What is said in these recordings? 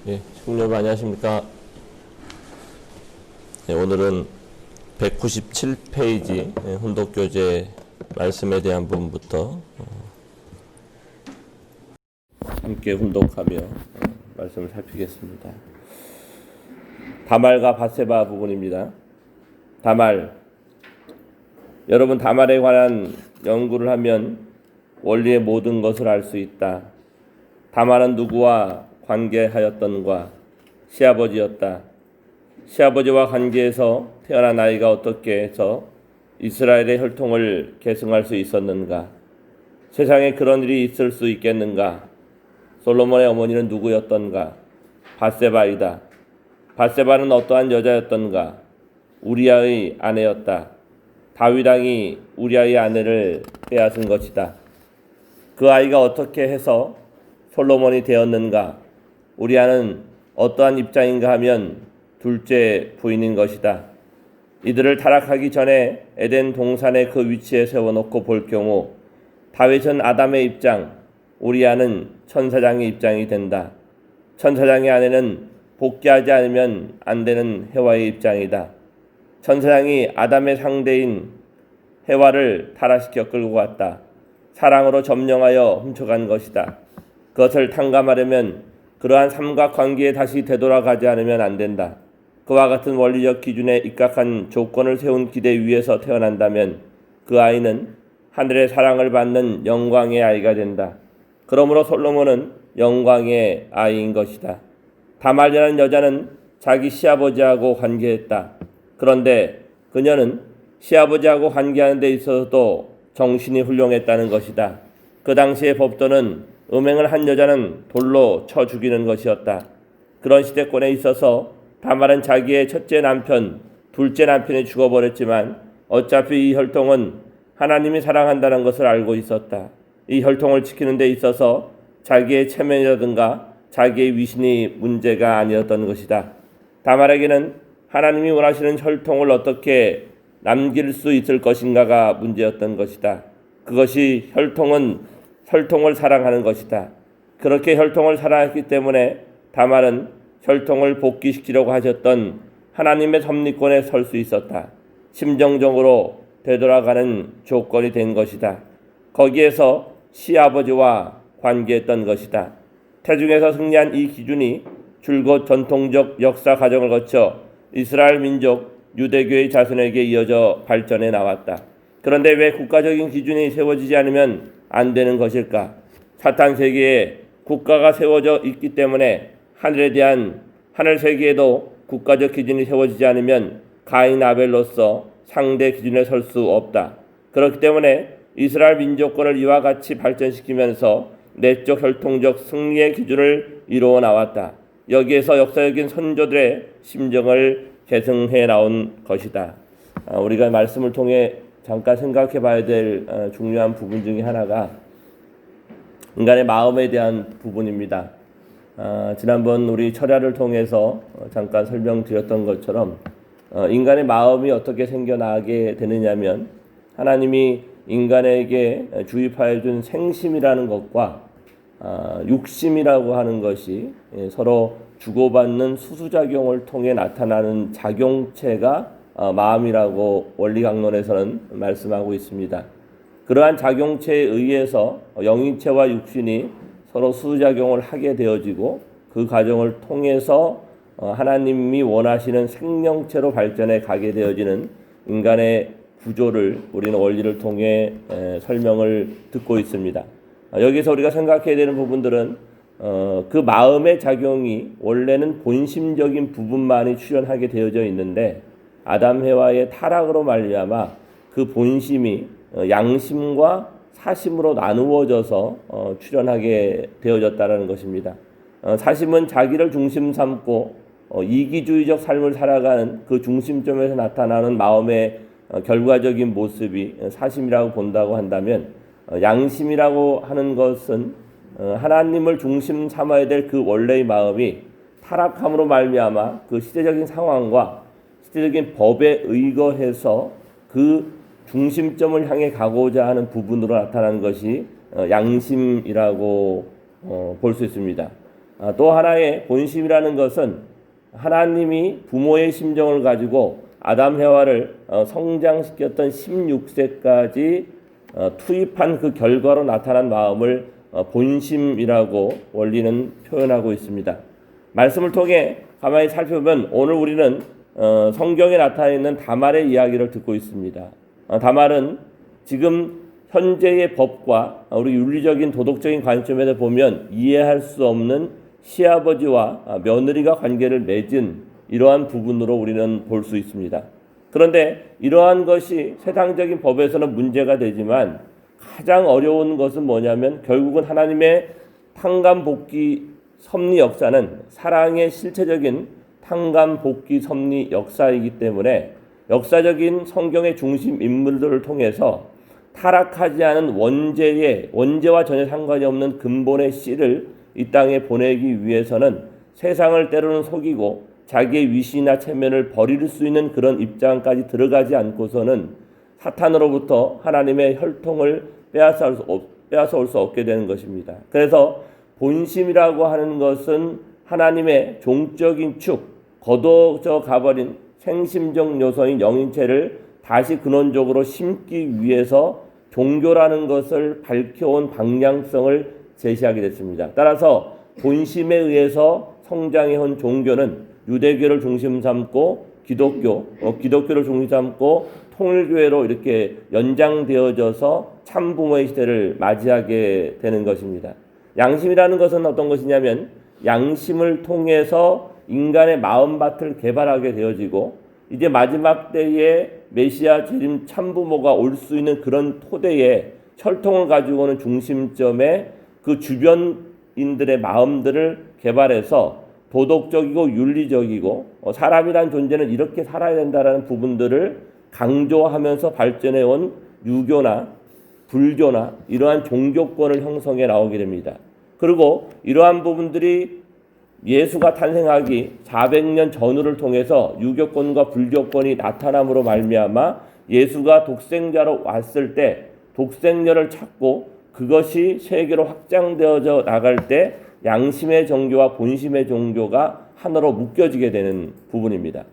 시청자 여러분 안녕하십니까. 오늘은 197페이지 혼독교재 말씀에 대한 부분부터 함께 혼독하며 말씀을 살피겠습니다. 다말과 밧세바 부분입니다. 다말, 여러분 다말에 관한 연구를 하면 원리의 모든 것을 알 수 있다. 다말은 누구와 관계하였던가? 시아버지였다. 시아버지와 관계에서 태어난 아이가 어떻게 해서 이스라엘의 혈통을 계승할 수 있었는가? 세상에 그런 일이 있을 수 있겠는가? 솔로몬의 어머니는 누구였던가? 밧세바이다. 밧세바는 어떠한 여자였던가? 우리아의 아내였다. 다윗 왕이 우리아의 아내를 빼앗은 것이다. 그 아이가 어떻게 해서 솔로몬이 되었는가? 우리아는 어떠한 입장인가 하면 둘째 부인인 것이다. 이들을 타락하기 전에 에덴 동산의 그 위치에 세워놓고 볼 경우 다윗은 아담의 입장, 우리아는 천사장의 입장이 된다. 천사장의 아내는 복귀하지 않으면 안 되는 해와의 입장이다. 천사장이 아담의 상대인 해와를 타락시켜 끌고 갔다. 사랑으로 점령하여 훔쳐간 것이다. 그것을 탕감하려면 그러한 삼각관계에 다시 되돌아가지 않으면 안 된다. 그와 같은 원리적 기준에 입각한 조건을 세운 기대 위에서 태어난다면 그 아이는 하늘의 사랑을 받는 영광의 아이가 된다. 그러므로 솔로몬은 영광의 아이인 것이다. 다말이라는 여자는 자기 시아버지하고 관계했다. 그런데 그녀는 시아버지하고 관계하는 데 있어서도 정신이 훌륭했다는 것이다. 그 당시의 법도는 음행을 한 여자는 돌로 쳐 죽이는 것이었다. 그런 시대권에 있어서 다말은 자기의 첫째 남편, 둘째 남편이 죽어버렸지만 어차피 이 혈통은 하나님이 사랑한다는 것을 알고 있었다. 이 혈통을 지키는 데 있어서 자기의 체면이라든가 자기의 위신이 문제가 아니었던 것이다. 다말에게는 하나님이 원하시는 혈통을 어떻게 남길 수 있을 것인가가 문제였던 것이다. 그것이 혈통을 사랑하는 것이다. 그렇게 혈통을 사랑했기 때문에 다말은 혈통을 복귀시키려고 하셨던 하나님의 섭리권에 설 수 있었다. 심정적으로 되돌아가는 조건이 된 것이다. 거기에서 시아버지와 관계했던 것이다. 태중에서 승리한 이 기준이 줄곧 전통적 역사 과정을 거쳐 이스라엘 민족 유대교의 자손에게 이어져 발전해 나왔다. 그런데 왜 국가적인 기준이 세워지지 않으면 안 되는 것일까? 사탄 세계에 국가가 세워져 있기 때문에 하늘 세계에도 국가적 기준이 세워지지 않으면 가인 아벨로서 상대 기준에 설 수 없다. 그렇기 때문에 이스라엘 민족권을 이와 같이 발전시키면서 내적 혈통적 승리의 기준을 이루어 나왔다. 여기에서 역사적인 선조들의 심정을 계승해 나온 것이다. 우리가 말씀을 통해 잠깐 생각해 봐야 될 중요한 부분 중에 하나가 인간의 마음에 대한 부분입니다. 지난번 우리 철야를 통해서 잠깐 설명드렸던 것처럼 인간의 마음이 어떻게 생겨나게 되느냐면 하나님이 인간에게 주입하여 준 생심이라는 것과 육심이라고 하는 것이 서로 주고받는 수수작용을 통해 나타나는 작용체가 마음이라고 원리강론에서는 말씀하고 있습니다. 그러한 작용체에 의해서 영인체와 육신이 서로 수작용을 하게 되어지고 그 과정을 통해서 하나님이 원하시는 생명체로 발전해 가게 되어지는 인간의 구조를 우리는 원리를 통해 설명을 듣고 있습니다. 여기서 우리가 생각해야 되는 부분들은 그 마음의 작용이 원래는 본심적인 부분만이 출현하게 되어져 있는데 아담 해와의 타락으로 말미암아 그 본심이 양심과 사심으로 나누어져서 출현하게 되어졌다는 것입니다. 사심은 자기를 중심 삼고 이기주의적 삶을 살아가는 그 중심점에서 나타나는 마음의 결과적인 모습이 사심이라고 본다고 한다면 양심이라고 하는 것은 하나님을 중심 삼아야 될 그 원래의 마음이 타락함으로 말미암아 그 시대적인 상황과 시대적인 법에 의거해서 그 중심점을 향해 가고자 하는 부분으로 나타나는 것이 양심이라고 볼 수 있습니다. 또 하나의 본심이라는 것은 하나님이 부모의 심정을 가지고 아담 해와를 성장시켰던 16세까지 투입한 그 결과로 나타난 마음을 본심이라고 원리는 표현하고 있습니다. 말씀을 통해 가만히 살펴보면 오늘 우리는 성경에 나타나 있는 다말의 이야기를 듣고 있습니다. 다말은 지금 현재의 법과 우리 윤리적인 도덕적인 관점에서 보면 이해할 수 없는 시아버지와 며느리가 관계를 맺은 이러한 부분으로 우리는 볼 수 있습니다. 그런데 이러한 것이 세상적인 법에서는 문제가 되지만 가장 어려운 것은 뭐냐면 결국은 하나님의 탕감복귀 섭리 역사는 사랑의 실체적인 탕감복귀 섭리 역사이기 때문에 역사적인 성경의 중심 인물들을 통해서 타락하지 않은 원죄와 전혀 상관이 없는 근본의 씨를 이 땅에 보내기 위해서는 세상을 때로는 속이고 자기의 위신이나 체면을 버릴 수 있는 그런 입장까지 들어가지 않고서는 사탄으로부터 하나님의 혈통을 빼앗아올 수 없게 되는 것입니다. 그래서 본심이라고 하는 것은 하나님의 종적인 축, 거둬져 가버린 생심적 요소인 영인체를 다시 근원적으로 심기 위해서 종교라는 것을 밝혀온 방향성을 제시하게 됐습니다. 따라서 본심에 의해서 성장해온 종교는 유대교를 중심 삼고 기독교를 중심 삼고 통일교회로 이렇게 연장되어져서 참부모의 시대를 맞이하게 되는 것입니다. 양심이라는 것은 어떤 것이냐면 양심을 통해서 인간의 마음밭을 개발하게 되어지고 이제 마지막 때에 메시아 재림 참부모가 올 수 있는 그런 토대에 혈통을 가지고 오는 중심점에 그 주변인들의 마음들을 개발해서 도덕적이고 윤리적이고 사람이란 존재는 이렇게 살아야 된다라는 부분들을 강조하면서 발전해온 유교나 불교나 이러한 종교권을 형성해 나오게 됩니다. 그리고 이러한 부분들이 예수가 탄생하기 400년 전후를 통해서 유교권과 불교권이 나타남으로 말미암아 예수가 독생자로 왔을 때 독생녀를 찾고 그것이 세계로 확장되어져 나갈 때 양심의 종교와 본심의 종교가 하나로 묶여지게 되는 부분입니다.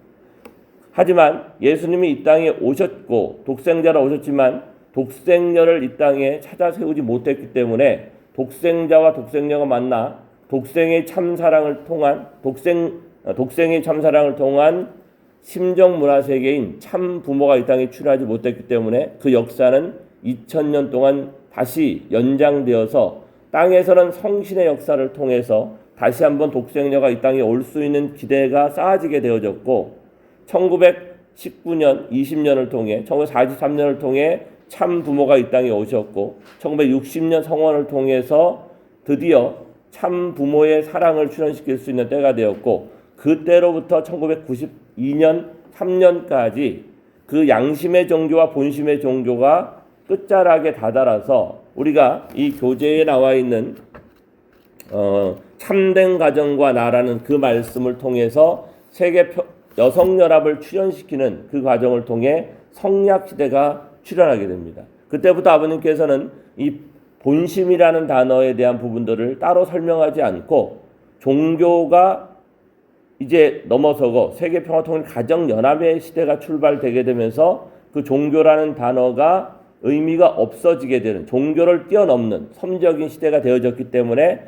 하지만 예수님이 이 땅에 오셨고 독생자로 오셨지만 독생녀를 이 땅에 찾아 세우지 못했기 때문에 독생자와 독생녀가 만나 독생의 참사랑을 통한 심정 문화 세계인 참 부모가 이 땅에 출현하지 못했기 때문에 그 역사는 2000년 동안 다시 연장되어서 땅에서는 성신의 역사를 통해서 다시 한번 독생녀가 이 땅에 올 수 있는 기대가 쌓아지게 되어졌고 1919년 20년을 통해 1943년을 통해 참 부모가 이 땅에 오셨고 1960년 성원을 통해서 드디어 참 부모의 사랑을 출현시킬 수 있는 때가 되었고 그때로부터 1992년 3년까지 그 양심의 종교와 본심의 종교가 끝자락에 다다라서 우리가 이 교재에 나와 있는 참된 가정과 나라는 그 말씀을 통해서 세계 여성연합을 출현시키는 그 과정을 통해 성약시대가 출현하게 됩니다. 그때부터 아버님께서는 이 본심이라는 단어에 대한 부분들을 따로 설명하지 않고 종교가 이제 넘어서고 세계평화통일 가정연합의 시대가 출발되게 되면서 그 종교라는 단어가 의미가 없어지게 되는 종교를 뛰어넘는 섬적인 시대가 되어졌기 때문에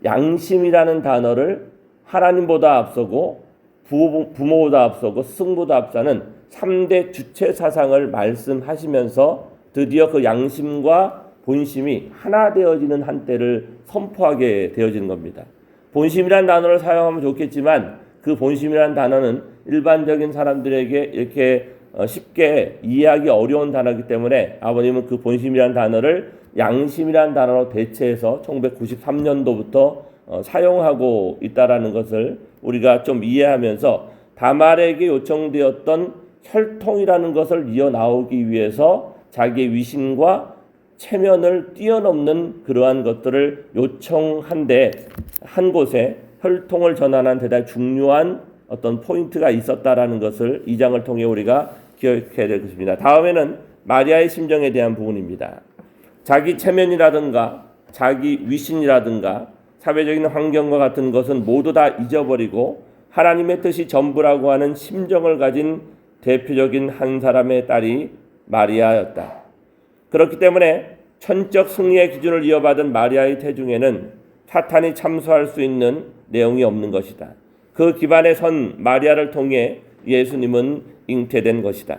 양심이라는 단어를 하나님보다 앞서고 부모보다 앞서고 스승보다 앞서는 3대 주체 사상을 말씀하시면서 드디어 그 양심과 본심이 하나 되어지는 한때를 선포하게 되어지는 겁니다. 본심이라는 단어를 사용하면 좋겠지만 그 본심이라는 단어는 일반적인 사람들에게 이렇게 쉽게 이해하기 어려운 단어이기 때문에 아버님은 그 본심이라는 단어를 양심이라는 단어로 대체해서 1993년도부터 사용하고 있다라는 것을 우리가 좀 이해하면서 다말에게 요청되었던 혈통이라는 것을 이어나오기 위해서 자기의 위신과 체면을 뛰어넘는 그러한 것들을 요청한데 한 곳에 혈통을 전환한 대단히 중요한 어떤 포인트가 있었다라는 것을 이 장을 통해 우리가 기억해야 될 것입니다. 다음에는 마리아의 심정에 대한 부분입니다. 자기 체면이라든가 자기 위신이라든가 사회적인 환경과 같은 것은 모두 다 잊어버리고 하나님의 뜻이 전부라고 하는 심정을 가진 대표적인 한 사람의 딸이 마리아였다. 그렇기 때문에 천적 승리의 기준을 이어받은 마리아의 태중에는 사탄이 참소할 수 있는 내용이 없는 것이다. 그 기반에 선 마리아를 통해 예수님은 잉태된 것이다.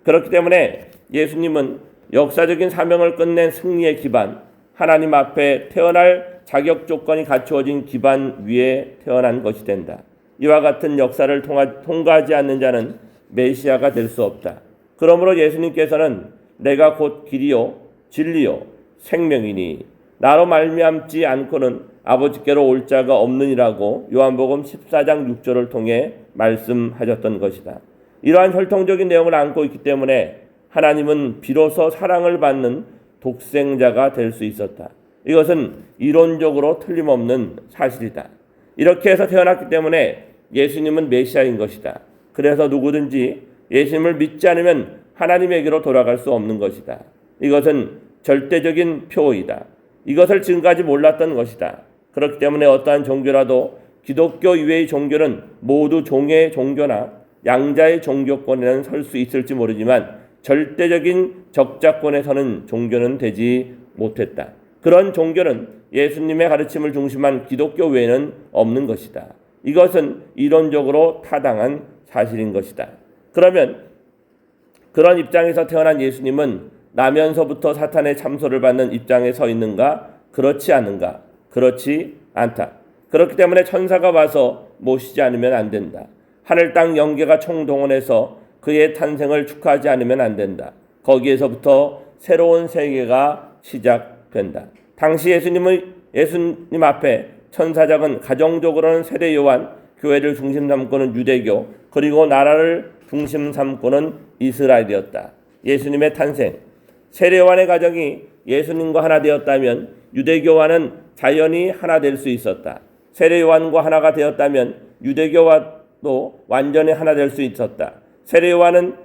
그렇기 때문에 예수님은 역사적인 사명을 끝낸 승리의 기반, 하나님 앞에 태어날 자격 조건이 갖추어진 기반 위에 태어난 것이 된다. 이와 같은 역사를 통과하지 않는 자는 메시아가 될 수 없다. 그러므로 예수님께서는 내가 곧 길이요 진리요 생명이니 나로 말미암지 않고는 아버지께로 올 자가 없느니라고 요한복음 14장 6절을 통해 말씀하셨던 것이다. 이러한 혈통적인 내용을 안고 있기 때문에 하나님은 비로소 사랑을 받는 독생자가 될 수 있었다. 이것은 이론적으로 틀림없는 사실이다. 이렇게 해서 태어났기 때문에 예수님은 메시아인 것이다. 그래서 누구든지 예수님을 믿지 않으면 하나님에게로 돌아갈 수 없는 것이다. 이것은 절대적인 표이다. 이것을 지금까지 몰랐던 것이다. 그렇기 때문에 어떠한 종교라도 기독교 이외의 종교는 모두 종의 종교나 양자의 종교권에는 설 수 있을지 모르지만 절대적인 적자권에 서는 종교는 되지 못했다. 그런 종교는 예수님의 가르침을 중심한 기독교 외에는 없는 것이다. 이것은 이론적으로 타당한 사실인 것이다. 그러면 그런 입장에서 태어난 예수님은 나면서부터 사탄의 참소를 받는 입장에 서 있는가? 그렇지 않은가? 그렇지 않다. 그렇기 때문에 천사가 와서 모시지 않으면 안 된다. 하늘 땅 영계가 총동원해서 그의 탄생을 축하하지 않으면 안 된다. 거기에서부터 새로운 세계가 시작된다. 당시 예수님 앞에 천사장은 가정적으로는 세례 요한, 교회를 중심 삼고는 유대교, 그리고 나라를 중심 삼고는 이스라엘이었다. 예수님의 탄생, 세례 요한의 가정이 예수님과 하나 되었다면 유대교와는 자연히 하나 될 수 있었다. 세례 요한과 하나가 되었다면 유대교와도 완전히 하나 될 수 있었다. 세례 요한은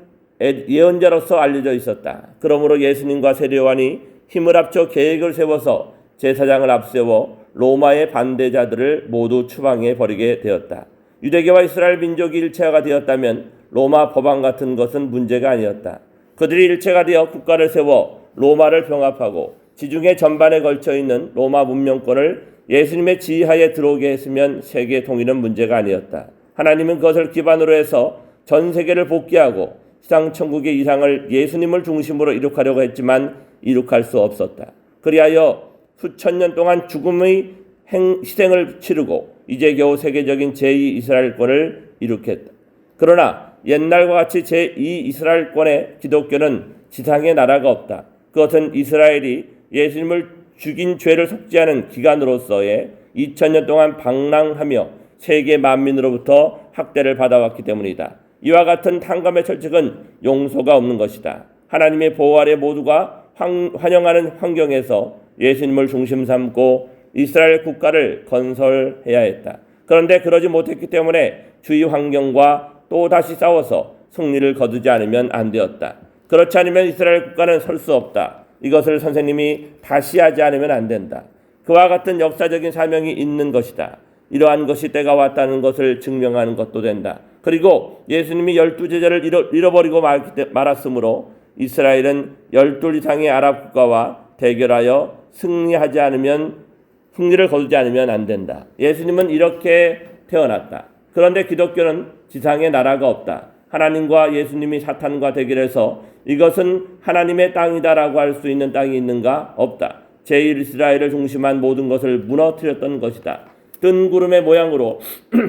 예언자로서 알려져 있었다. 그러므로 예수님과 세례 요한이 힘을 합쳐 계획을 세워서 제사장을 앞세워 로마의 반대자들을 모두 추방해 버리게 되었다. 유대교와 이스라엘 민족이 일체화가 되었다면 로마 법안 같은 것은 문제가 아니었다. 그들이 일체가 되어 국가를 세워 로마를 병합하고 지중해 전반에 걸쳐 있는 로마 문명권을 예수님의 지휘하에 들어오게 했으면 세계 통일은 문제가 아니었다. 하나님은 그것을 기반으로 해서 전 세계를 복귀하고 지상천국의 이상을 예수님을 중심으로 이룩하려고 했지만 이룩할 수 없었다. 그리하여 수천 년 동안 죽음의 희생을 치르고 이제 겨우 세계적인 제2 이스라엘권을 이룩했다. 그러나 옛날과 같이 제2 이스라엘권의 기독교는 지상의 나라가 없다. 그것은 이스라엘이 예수님을 죽인 죄를 속죄하는 기간으로서의 2000년 동안 방랑하며 세계 만민으로부터 학대를 받아왔기 때문이다. 이와 같은 탕감의 철칙은 용서가 없는 것이다. 하나님의 보호 아래 모두가 환영하는 환경에서 예수님을 중심 삼고 이스라엘 국가를 건설해야 했다. 그런데 그러지 못했기 때문에 주위 환경과 또다시 싸워서 승리를 거두지 않으면 안 되었다. 그렇지 않으면 이스라엘 국가는 설 수 없다. 이것을 선생님이 다시 하지 않으면 안 된다. 그와 같은 역사적인 사명이 있는 것이다. 이러한 것이 때가 왔다는 것을 증명하는 것도 된다. 그리고 예수님이 12제자를 잃어버리고 말았으므로 이스라엘은 12 이상의 아랍 국가와 대결하여 승리를 거두지 않으면 안 된다. 예수님은 이렇게 태어났다. 그런데 기독교는 지상에 나라가 없다. 하나님과 예수님이 사탄과 대결해서 이것은 하나님의 땅이다라고 할 수 있는 땅이 있는가? 없다. 제1이스라엘을 중심한 모든 것을 무너뜨렸던 것이다. 뜬 구름의 모양으로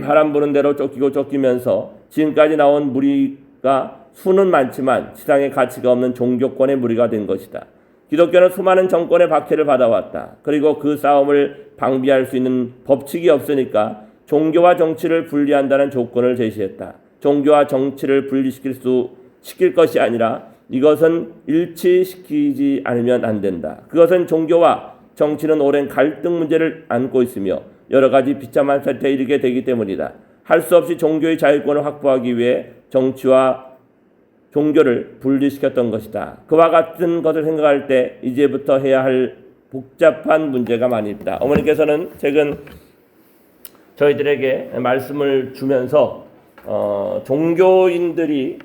바람 부는 대로 쫓기면서 지금까지 나온 무리가 수는 많지만 지상에 가치가 없는 종교권의 무리가 된 것이다. 기독교는 수많은 정권의 박해를 받아왔다. 그리고 그 싸움을 방비할 수 있는 법칙이 없으니까 종교와 정치를 분리한다는 조건을 제시했다. 종교와 정치를 분리시킬 것이 아니라 이것은 일치시키지 않으면 안 된다. 그것은 종교와 정치는 오랜 갈등 문제를 안고 있으며 여러 가지 비참한 사태에 이르게 되기 때문이다. 할 수 없이 종교의 자유권을 확보하기 위해 정치와 종교를 분리시켰던 것이다. 그와 같은 것을 생각할 때 이제부터 해야 할 복잡한 문제가 많이 있다. 어머니께서는 최근 저희들에게 말씀을 주면서 종교인들이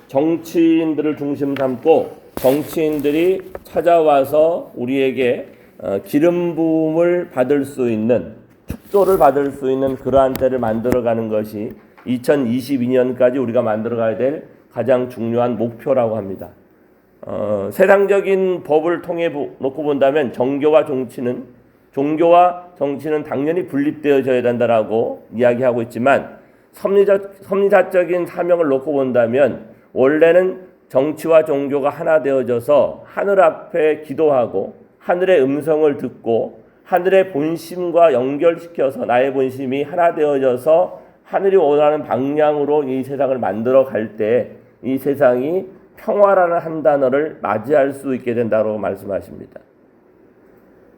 정치인들을 중심 삼고 정치인들이 찾아와서 우리에게 기름 부음을 받을 수 있는, 축도를 받을 수 있는 그러한 때를 만들어가는 것이 2022년까지 우리가 만들어가야 될 가장 중요한 목표라고 합니다. 세상적인 법을 통해 놓고 본다면 종교와 정치는 당연히 분립되어져야 된다라고 이야기하고 있지만 섭리자적인 사명을 놓고 본다면 원래는 정치와 종교가 하나 되어져서 하늘 앞에 기도하고 하늘의 음성을 듣고 하늘의 본심과 연결시켜서 나의 본심이 하나 되어져서 하늘이 원하는 방향으로 이 세상을 만들어 갈 때 이 세상이 평화라는 한 단어를 맞이할 수 있게 된다고 말씀하십니다.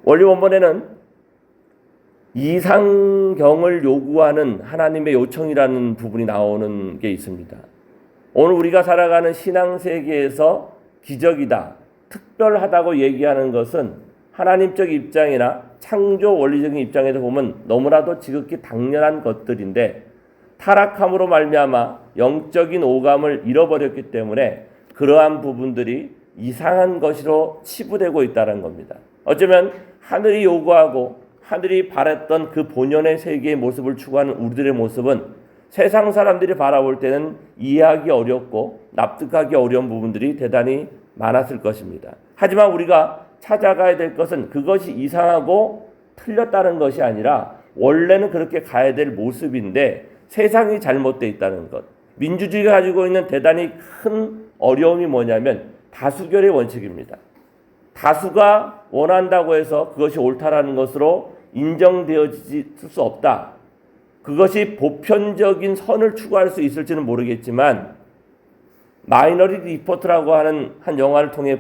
원리 원본에는 이상경을 요구하는 하나님의 요청이라는 부분이 나오는 게 있습니다. 오늘 우리가 살아가는 신앙세계에서 기적이다, 특별하다고 얘기하는 것은 하나님적 입장이나 창조 원리적인 입장에서 보면 너무나도 지극히 당연한 것들인데 타락함으로 말미암아 영적인 오감을 잃어버렸기 때문에 그러한 부분들이 이상한 것으로 치부되고 있다는 겁니다. 어쩌면 하늘이 요구하고 하늘이 바랬던 그 본연의 세계의 모습을 추구하는 우리들의 모습은 세상 사람들이 바라볼 때는 이해하기 어렵고 납득하기 어려운 부분들이 대단히 많았을 것입니다. 하지만 우리가 찾아가야 될 것은 그것이 이상하고 틀렸다는 것이 아니라 원래는 그렇게 가야 될 모습인데 세상이 잘못되어 있다는 것. 민주주의가 가지고 있는 대단히 큰 어려움이 뭐냐면 다수결의 원칙입니다. 다수가 원한다고 해서 그것이 옳다라는 것으로 인정되어질 수 없다. 그것이 보편적인 선을 추구할 수 있을지는 모르겠지만 마이너리티 리포트라고 하는 한 영화를 통해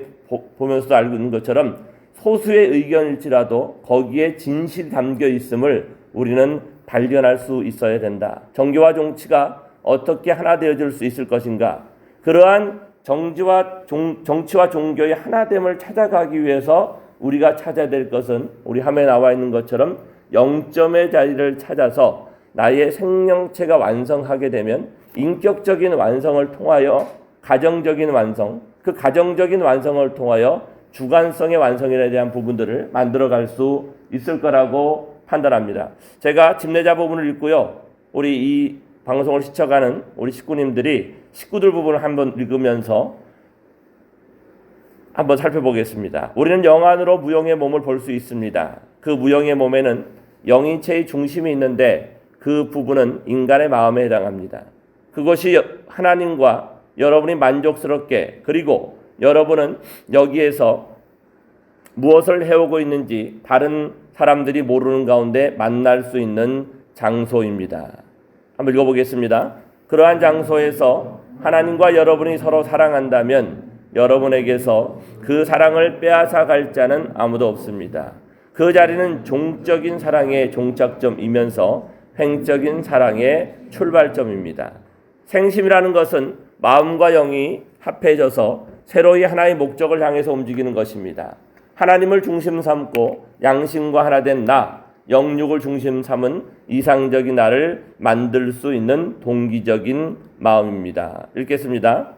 보면서도 알고 있는 것처럼 소수의 의견일지라도 거기에 진실이 담겨 있음을 우리는 발견할 수 있어야 된다. 정교와 정치가 어떻게 하나 되어질 수 있을 것인가. 그러한 정치와 종교의 하나됨을 찾아가기 위해서 우리가 찾아야 될 것은 우리 화면에 나와 있는 것처럼 영점의 자리를 찾아서 나의 생명체가 완성하게 되면 인격적인 완성을 통하여 가정적인 완성, 그 가정적인 완성을 통하여 주관성의 완성에 대한 부분들을 만들어갈 수 있을 거라고 판단합니다. 제가 집례자 부분을 읽고요. 우리 이 방송을 시청하는 우리 식구님들이 식구들 부분을 한번 읽으면서 한번 살펴보겠습니다. 우리는 영 안으로 무영의 몸을 볼 수 있습니다. 그 무영의 몸에는 영인체의 중심이 있는데 그 부분은 인간의 마음에 해당합니다. 그것이 하나님과 여러분이 만족스럽게 그리고 여러분은 여기에서 무엇을 해오고 있는지 다른 사람들이 모르는 가운데 만날 수 있는 장소입니다. 한번 읽어보겠습니다. 그러한 장소에서 하나님과 여러분이 서로 사랑한다면 여러분에게서 그 사랑을 빼앗아 갈 자는 아무도 없습니다. 그 자리는 종적인 사랑의 종착점이면서 횡적인 사랑의 출발점입니다. 생심이라는 것은 마음과 영이 합해져서 새로이 하나의 목적을 향해서 움직이는 것입니다. 하나님을 중심 삼고 양심과 하나 된 나, 영육을 중심 삼은 이상적인 나를 만들 수 있는 동기적인 마음입니다. 읽겠습니다.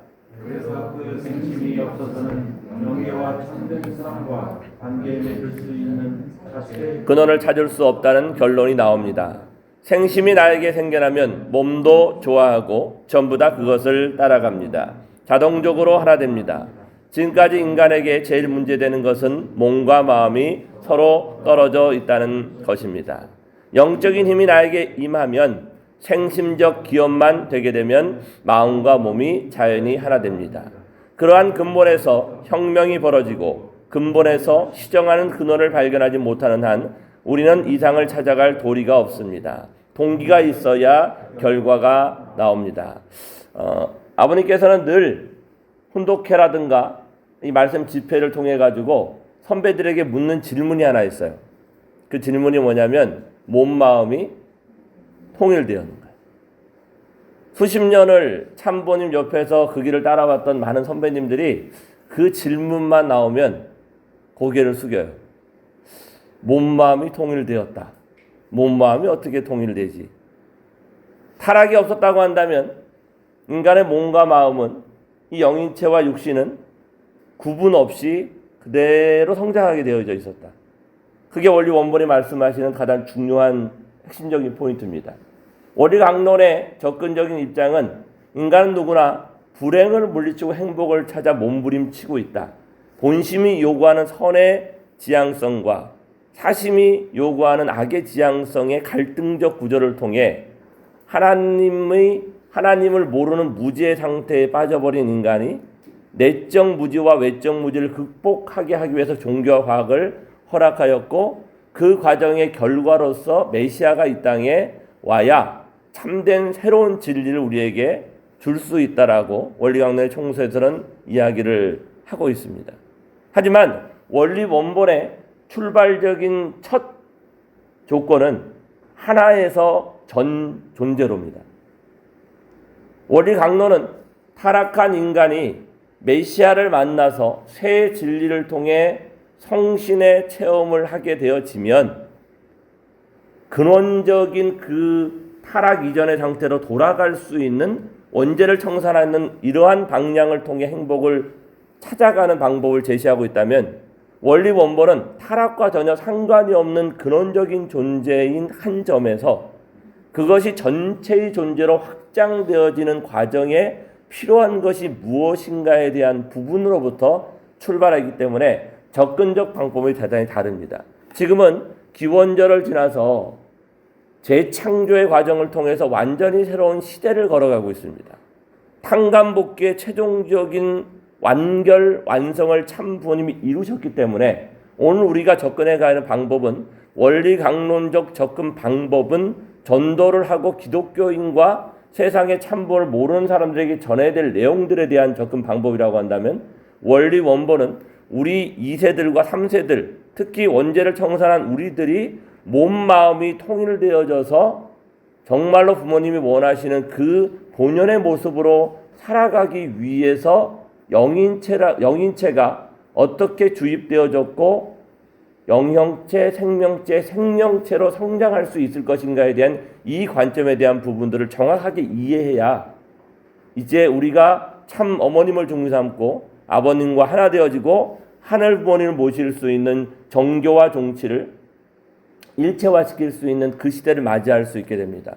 그래서 그 생심이 없어서는 영예와 참된 사랑과 관계에 맺을 수 있는 자체의 근원을 찾을 수 없다는 결론이 나옵니다. 생심이 나에게 생겨나면 몸도 좋아하고 전부 다 그것을 따라갑니다. 자동적으로 하나 됩니다. 지금까지 인간에게 제일 문제되는 것은 몸과 마음이 서로 떨어져 있다는 것입니다. 영적인 힘이 나에게 임하면 생심적 기업만 되게 되면 마음과 몸이 자연히 하나 됩니다. 그러한 근본에서 혁명이 벌어지고 근본에서 시정하는 근원을 발견하지 못하는 한 우리는 이상을 찾아갈 도리가 없습니다. 동기가 있어야 결과가 나옵니다. 아버님께서는 늘 훈독회라든가 이 말씀 집회를 통해 가지고 선배들에게 묻는 질문이 하나 있어요. 그 질문이 뭐냐면 몸 마음이 통일되었는 거예요. 수십 년을 참보님 옆에서 그 길을 따라왔던 많은 선배님들이 그 질문만 나오면 고개를 숙여요. 몸 마음이 통일되었다. 몸 마음이 어떻게 통일되지? 타락이 없었다고 한다면 인간의 몸과 마음은 이 영인체와 육신은 구분 없이 그대로 성장하게 되어져 있었다. 그게 원리 원본이 말씀하시는 가장 중요한 핵심적인 포인트입니다. 원리 강론의 접근적인 입장은 인간은 누구나 불행을 물리치고 행복을 찾아 몸부림치고 있다. 본심이 요구하는 선의 지향성과 사심이 요구하는 악의 지향성의 갈등적 구조를 통해 하나님을 모르는 무지의 상태에 빠져버린 인간이 내적 무지와 외적 무지를 극복하게 하기 위해서 종교와 과학을 허락하였고, 그 과정의 결과로서 메시아가 이 땅에 와야 참된 새로운 진리를 우리에게 줄 수 있다라고 원리강론의 총서에서는 이야기를 하고 있습니다. 하지만 원리 원본의 출발적인 첫 조건은 하나에서 전 존재로입니다. 원리 강론은 타락한 인간이 메시아를 만나서 새 진리를 통해 성신의 체험을 하게 되어지면 근원적인 그 타락 이전의 상태로 돌아갈 수 있는 원죄를 청산하는 이러한 방향을 통해 행복을 찾아가는 방법을 제시하고 있다면, 원리 원본은 타락과 전혀 상관이 없는 근원적인 존재인 한 점에서 그것이 전체의 존재로 확장되어지는 과정에 필요한 것이 무엇인가에 대한 부분으로부터 출발하기 때문에 접근적 방법이 대단히 다릅니다. 지금은 기원절을 지나서 재창조의 과정을 통해서 완전히 새로운 시대를 걸어가고 있습니다. 탕감복귀의 최종적인 완성을 참 부모님이 이루셨기 때문에 오늘 우리가 접근해 가는 방법은, 원리 강론적 접근 방법은 전도를 하고 기독교인과 세상의 참부를 모르는 사람들에게 전해야 될 내용들에 대한 접근 방법이라고 한다면, 원리 원본은 우리 2세들과 3세들, 특히 원죄를 청산한 우리들이 몸 마음이 통일되어져서 정말로 부모님이 원하시는 그 본연의 모습으로 살아가기 위해서 영인체가 어떻게 주입되어졌고 영형체, 생명체로 성장할 수 있을 것인가에 대한 이 관점에 대한 부분들을 정확하게 이해해야 이제 우리가 참 어머님을 중심 삼고 아버님과 하나 되어지고 하늘 부모님을 모실 수 있는 정교와 종치를 일체화시킬 수 있는 그 시대를 맞이할 수 있게 됩니다.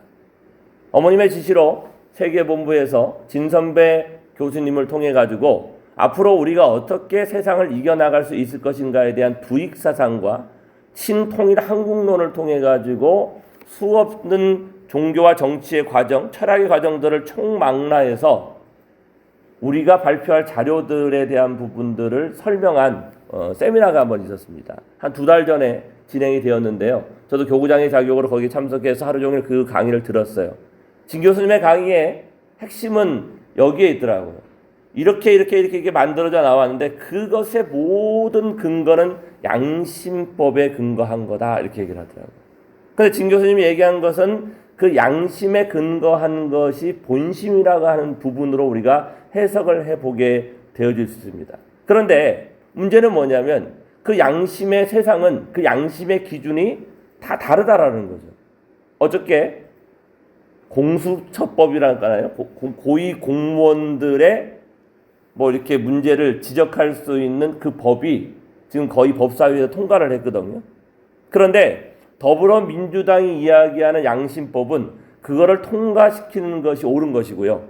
어머님의 지시로 세계본부에서 진선배 교수님을 통해 가지고 앞으로 우리가 어떻게 세상을 이겨나갈 수 있을 것인가에 대한 부익사상과 신통일 한국론을 통해 가지고 수없는 종교와 정치의 과정, 철학의 과정들을 총망라해서 우리가 발표할 자료들에 대한 부분들을 설명한 세미나가 한번 있었습니다. 한 2달 전에 진행이 되었는데요. 저도 교구장의 자격으로 거기 참석해서 하루 종일 그 강의를 들었어요. 진 교수님의 강의의 핵심은 여기에 있더라고요. 이렇게 만들어져 나왔는데 그것의 모든 근거는 양심법에 근거한 거다, 이렇게 얘기를 하더라고요. 그런데 진 교수님이 얘기한 것은 그 양심에 근거한 것이 본심이라고 하는 부분으로 우리가 해석을 해보게 되어질 수 있습니다. 그런데 문제는 뭐냐면 그 양심의 세상은, 그 양심의 기준이 다 다르다라는 거죠. 어저께 공수처법이랄까요? 고위 공무원들의 뭐 이렇게 문제를 지적할 수 있는 그 법이 지금 거의 법사위에서 통과를 했거든요. 그런데 더불어민주당이 이야기하는 양심법은 그거를 통과시키는 것이 옳은 것이고요.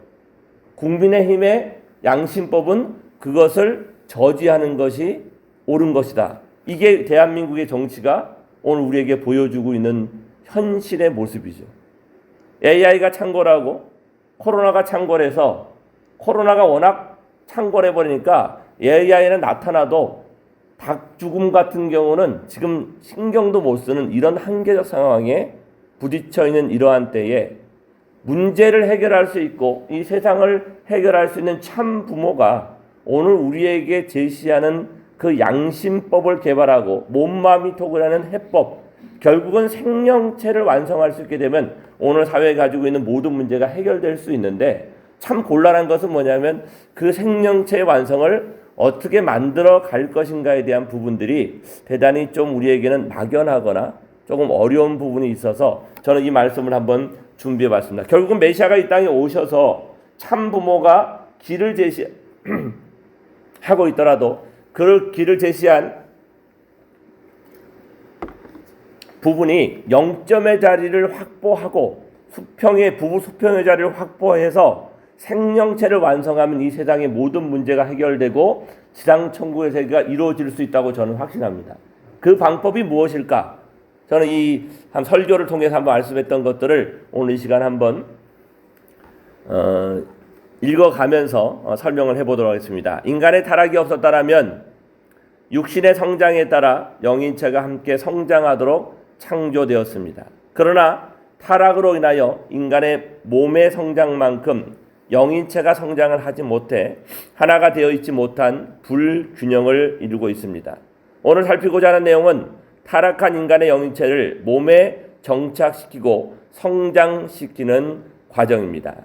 국민의힘의 양심법은 그것을 저지하는 것이 옳은 것이다. 이게 대한민국의 정치가 오늘 우리에게 보여주고 있는 현실의 모습이죠. AI가 창궐하고 코로나가 창궐해서 코로나가 워낙 창궐해버리니까 AI는 나타나도 닭 죽음 같은 경우는 지금 신경도 못 쓰는 이런 한계적 상황에 부딪혀 있는 이러한 때에 문제를 해결할 수 있고 이 세상을 해결할 수 있는 참 부모가 오늘 우리에게 제시하는 그 양심법을 개발하고 몸마음이 토굴하는 해법, 결국은 생명체를 완성할 수 있게 되면 오늘 사회에 가지고 있는 모든 문제가 해결될 수 있는데, 참 곤란한 것은 뭐냐면 그 생명체의 완성을 어떻게 만들어 갈 것인가에 대한 부분들이 대단히 좀 우리에게는 막연하거나 조금 어려운 부분이 있어서 저는 이 말씀을 한번 준비해 봤습니다. 결국은 메시아가 이 땅에 오셔서 참 부모가 길을 제시하고 있더라도 그 길을 제시한 부분이 0점의 자리를 확보하고 부부 수평의 자리를 확보해서 생명체를 완성하면 이 세상의 모든 문제가 해결되고 지상 천국의 세계가 이루어질 수 있다고 저는 확신합니다. 그 방법이 무엇일까? 저는 이 한 설교를 통해서 한번 말씀했던 것들을 오늘 이 시간 한번 읽어가면서 설명을 해보도록 하겠습니다. 인간의 타락이 없었다라면 육신의 성장에 따라 영인체가 함께 성장하도록 창조되었습니다. 그러나 타락으로 인하여 인간의 몸의 성장만큼 영인체가 성장을 하지 못해 하나가 되어 있지 못한 불균형을 이루고 있습니다. 오늘 살피고자 하는 내용은 타락한 인간의 영인체를 몸에 정착시키고 성장시키는 과정입니다.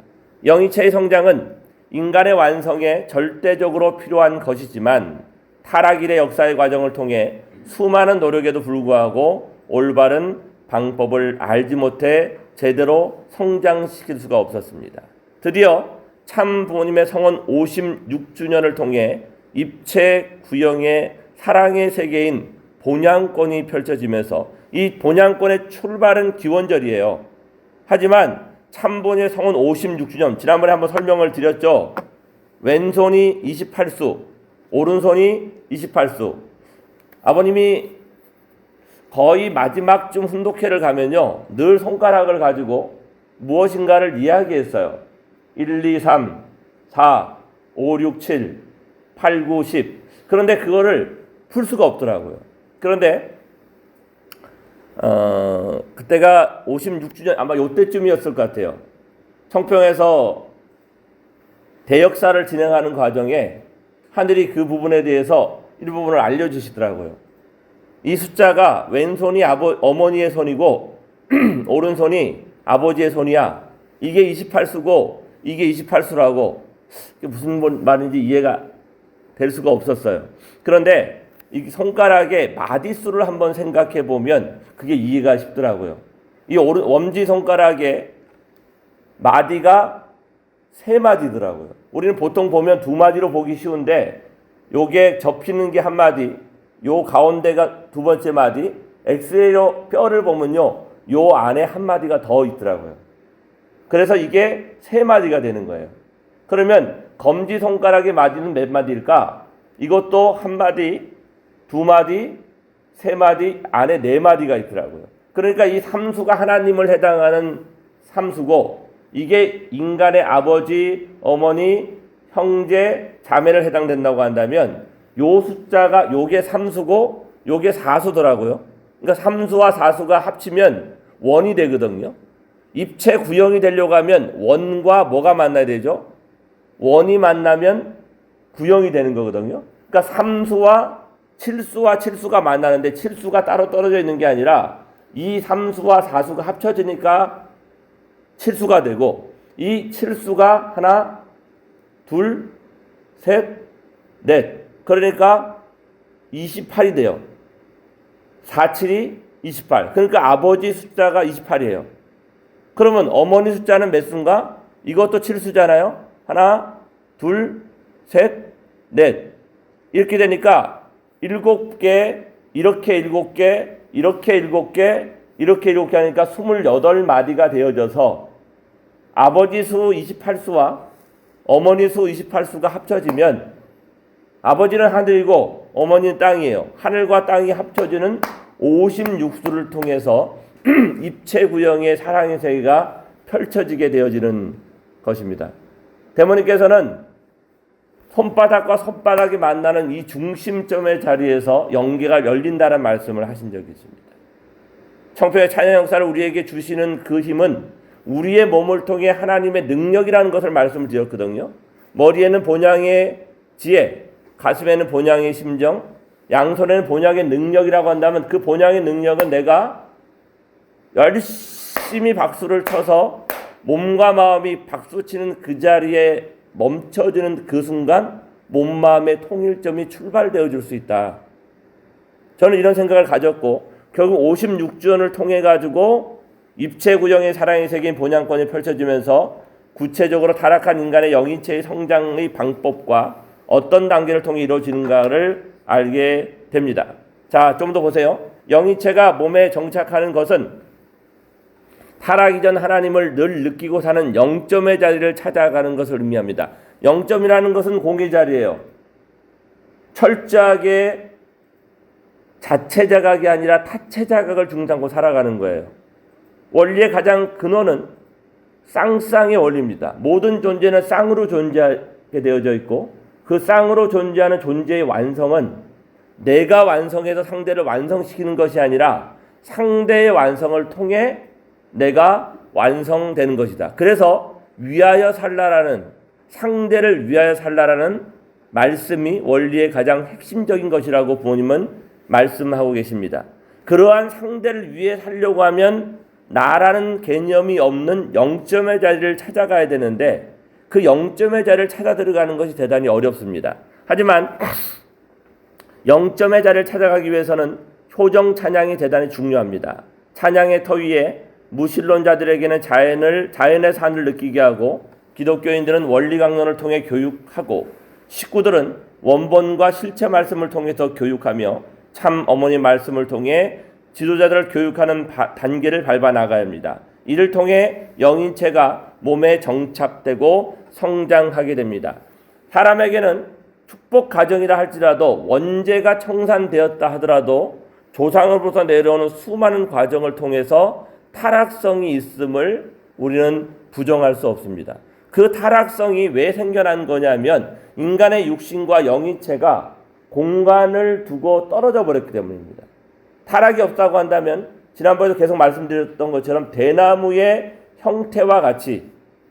영인체의 성장은 인간의 완성에 절대적으로 필요한 것이지만 타락 이래 역사의 과정을 통해 수많은 노력에도 불구하고 올바른 방법을 알지 못해 제대로 성장시킬 수가 없었습니다. 드디어 참 부모님의 성원 56주년을 통해 입체 구형의 사랑의 세계인 본향권이 펼쳐지면서 이 본향권의 출발은 기원절이에요. 하지만 참 부모님의 성원 56주년, 지난번에 한번 설명을 드렸죠. 왼손이 28수, 오른손이 28수. 아버님이 거의 마지막쯤 훈독회를 가면요, 늘 손가락을 가지고 무엇인가를 이야기했어요. 1, 2, 3, 4, 5, 6, 7, 8, 9, 10. 그런데 그거를 풀 수가 없더라고요. 그런데 그때가 56주년 아마 요때쯤이었을 것 같아요. 청평에서 대역사를 진행하는 과정에 하늘이 그 부분에 대해서 일부분을 알려주시더라고요. 이 숫자가 왼손이 어머니의 손이고 오른손이 아버지의 손이야. 이게 28수고 이게 28수라고. 이게 무슨 말인지 이해가 될 수가 없었어요. 그런데 이 손가락의 마디수를 한번 생각해 보면 그게 이해가 쉽더라고요. 이 엄지 손가락의 마디가 3마디더라고요. 우리는 보통 보면 2마디로 보기 쉬운데 요게 접히는 게 1마디, 요 가운데가 2번째 마디, 엑스레이로 뼈를 보면요, 요 안에 1마디가 더 있더라고요. 그래서 이게 3마디가 되는 거예요. 그러면 검지 손가락의 마디는 몇 마디일까? 이것도 1마디, 2마디, 3마디, 안에 4마디가 있더라고요. 그러니까 이 삼수가 하나님을 해당하는 삼수고, 이게 인간의 아버지, 어머니, 형제, 자매를 해당된다고 한다면 요 숫자가 요게 3수고 요게 4수더라고요. 그러니까 3수와 4수가 합치면 원이 되거든요. 입체 구형이 되려고 하면 원과 뭐가 만나야 되죠? 원이 만나면 구형이 되는 거거든요. 그러니까 3수와 7수가 만나는데 7수가 따로 떨어져 있는 게 아니라 이 3수와 4수가 합쳐지니까 7수가 되고, 이 7수가 하나, 둘, 셋, 넷. 그러니까 28이 돼요. 4, 7이 28. 그러니까 아버지 숫자가 28이에요. 그러면 어머니 숫자는 몇 수인가? 이것도 7수잖아요. 하나, 둘, 셋, 넷. 이렇게 되니까 7개, 이렇게 7개, 이렇게 7개, 이렇게 7개 하니까 28마디가 되어져서 아버지 수 28수와 어머니 수 28수가 합쳐지면 아버지는 하늘이고 어머니는 땅이에요. 하늘과 땅이 합쳐지는 56수를 통해서 입체 구형의 사랑의 세계가 펼쳐지게 되어지는 것입니다. 대모님께서는 손바닥과 손바닥이 만나는 이 중심점의 자리에서 영계가 열린다는 말씀을 하신 적이 있습니다. 청평의 찬양 역사를 우리에게 주시는 그 힘은 우리의 몸을 통해 하나님의 능력이라는 것을 말씀을 드렸거든요. 머리에는 본향의 지혜, 가슴에는 본향의 심정, 양손에는 본향의 능력이라고 한다면 그 본향의 능력은 내가 열심히 박수를 쳐서 몸과 마음이 박수치는 그 자리에 멈춰지는 그 순간 몸 마음의 통일점이 출발되어 줄 수 있다. 저는 이런 생각을 가졌고 결국 56주년을 통해 가지고 입체 구정의 사랑의 세계인 본향권이 펼쳐지면서 구체적으로 타락한 인간의 영인체의 성장의 방법과 어떤 단계를 통해 이루어지는가를 알게 됩니다. 자, 좀 더 보세요. 영인체가 몸에 정착하는 것은 타락 이전 하나님을 늘 느끼고 사는 영점의 자리를 찾아가는 것을 의미합니다. 영점이라는 것은 공의 자리예요. 철저하게 자체 자각이 아니라 타체 자각을 중심으로 살아가는 거예요. 원리의 가장 근원은 쌍쌍의 원리입니다. 모든 존재는 쌍으로 존재하게 되어져 있고 그 쌍으로 존재하는 존재의 완성은 내가 완성해서 상대를 완성시키는 것이 아니라 상대의 완성을 통해 내가 완성되는 것이다. 그래서 위하여 살라라는 상대를 위하여 살라라는 말씀이 원리의 가장 핵심적인 것이라고 부모님은 말씀하고 계십니다. 그러한 상대를 위해 살려고 하면 나라는 개념이 없는 영점의 자리를 찾아가야 되는데 그 영점의 자리를 찾아 들어가는 것이 대단히 어렵습니다. 하지만 영점의 자리를 찾아가기 위해서는 효정 찬양이 대단히 중요합니다. 찬양의 터 위에 무신론자들에게는 자연의 산을 느끼게 하고 기독교인들은 원리 강론을 통해 교육하고 식구들은 원본과 실체 말씀을 통해서 교육하며 참 어머니 말씀을 통해 지도자들을 교육하는 단계를 밟아 나가야 합니다. 이를 통해 영인체가 몸에 정착되고 성장하게 됩니다. 사람에게는 축복 가정이라 할지라도 원죄가 청산되었다 하더라도 조상으로부터 내려오는 수많은 과정을 통해서 타락성이 있음을 우리는 부정할 수 없습니다. 그 타락성이 왜 생겨난 거냐면 인간의 육신과 영인체가 공간을 두고 떨어져 버렸기 때문입니다. 타락이 없다고 한다면 지난번에도 계속 말씀드렸던 것처럼 대나무의 형태와 같이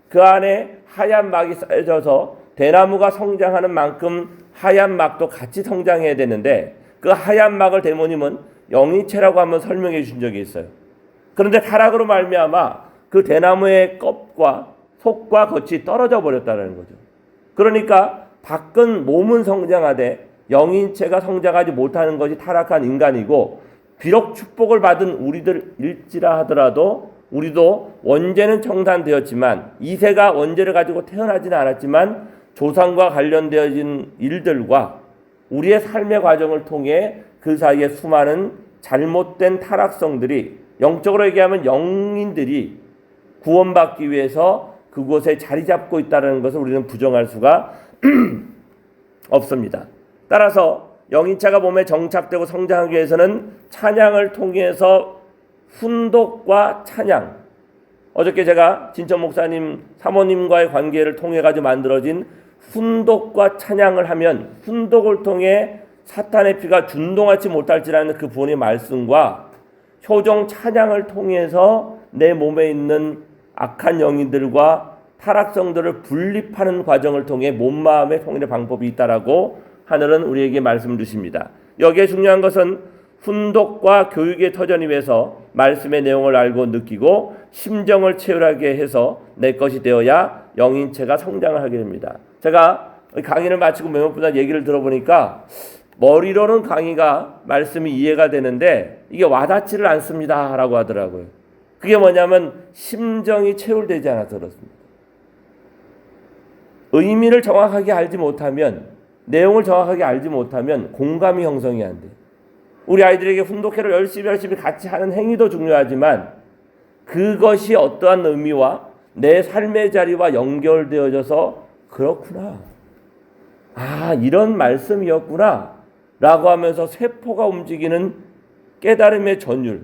그 안에 하얀 막이 쌓여져서 대나무가 성장하는 만큼 하얀 막도 같이 성장해야 되는데 그 하얀 막을 대모님은 영인체라고 한번 설명해 주신 적이 있어요. 그런데 타락으로 말미암아 그 대나무의 껍과 속과 겉이 떨어져 버렸다는 거죠. 그러니까 밖은 몸은 성장하되 영인체가 성장하지 못하는 것이 타락한 인간이고 비록 축복을 받은 우리들일지라 하더라도 우리도 원죄는 청산되었지만 이세가 원죄를 가지고 태어나지는 않았지만 조상과 관련되어진 일들과 우리의 삶의 과정을 통해 그 사이에 수많은 잘못된 타락성들이 영적으로 얘기하면 영인들이 구원받기 위해서 그곳에 자리 잡고 있다는 것을 우리는 부정할 수가 없습니다. 따라서 영인체가 몸에 정착되고 성장하기 위해서는 찬양을 통해서 훈독과 찬양, 어저께 제가 진천 목사님 사모님과의 관계를 통해 가지고 만들어진 훈독과 찬양을 하면 훈독을 통해 사탄의 피가 준동하지 못할지라는 그 부모의 말씀과 효정 찬양을 통해서 내 몸에 있는 악한 영인들과 타락성들을 분립하는 과정을 통해 몸 마음의 통일의 방법이 있다라고 하늘은 우리에게 말씀을 주십니다. 여기에 중요한 것은 훈독과 교육의 터전이 위해서 말씀의 내용을 알고 느끼고 심정을 채울하게 해서 내 것이 되어야 영인체가 성장을 하게 됩니다. 제가 강의를 마치고 몇몇 분들 얘기를 들어보니까 머리로는 강의가 말씀이 이해가 되는데 이게 와닿지를 않습니다 라고 하더라고요. 그게 뭐냐면 심정이 채울되지 않아서 그렇습니다. 의미를 정확하게 알지 못하면, 내용을 정확하게 알지 못하면 공감이 형성이 안 돼요. 우리 아이들에게 훈독회를 열심히 같이 하는 행위도 중요하지만 그것이 어떠한 의미와 내 삶의 자리와 연결되어져서 그렇구나, 아 이런 말씀이었구나 라고 하면서 세포가 움직이는 깨달음의 전율,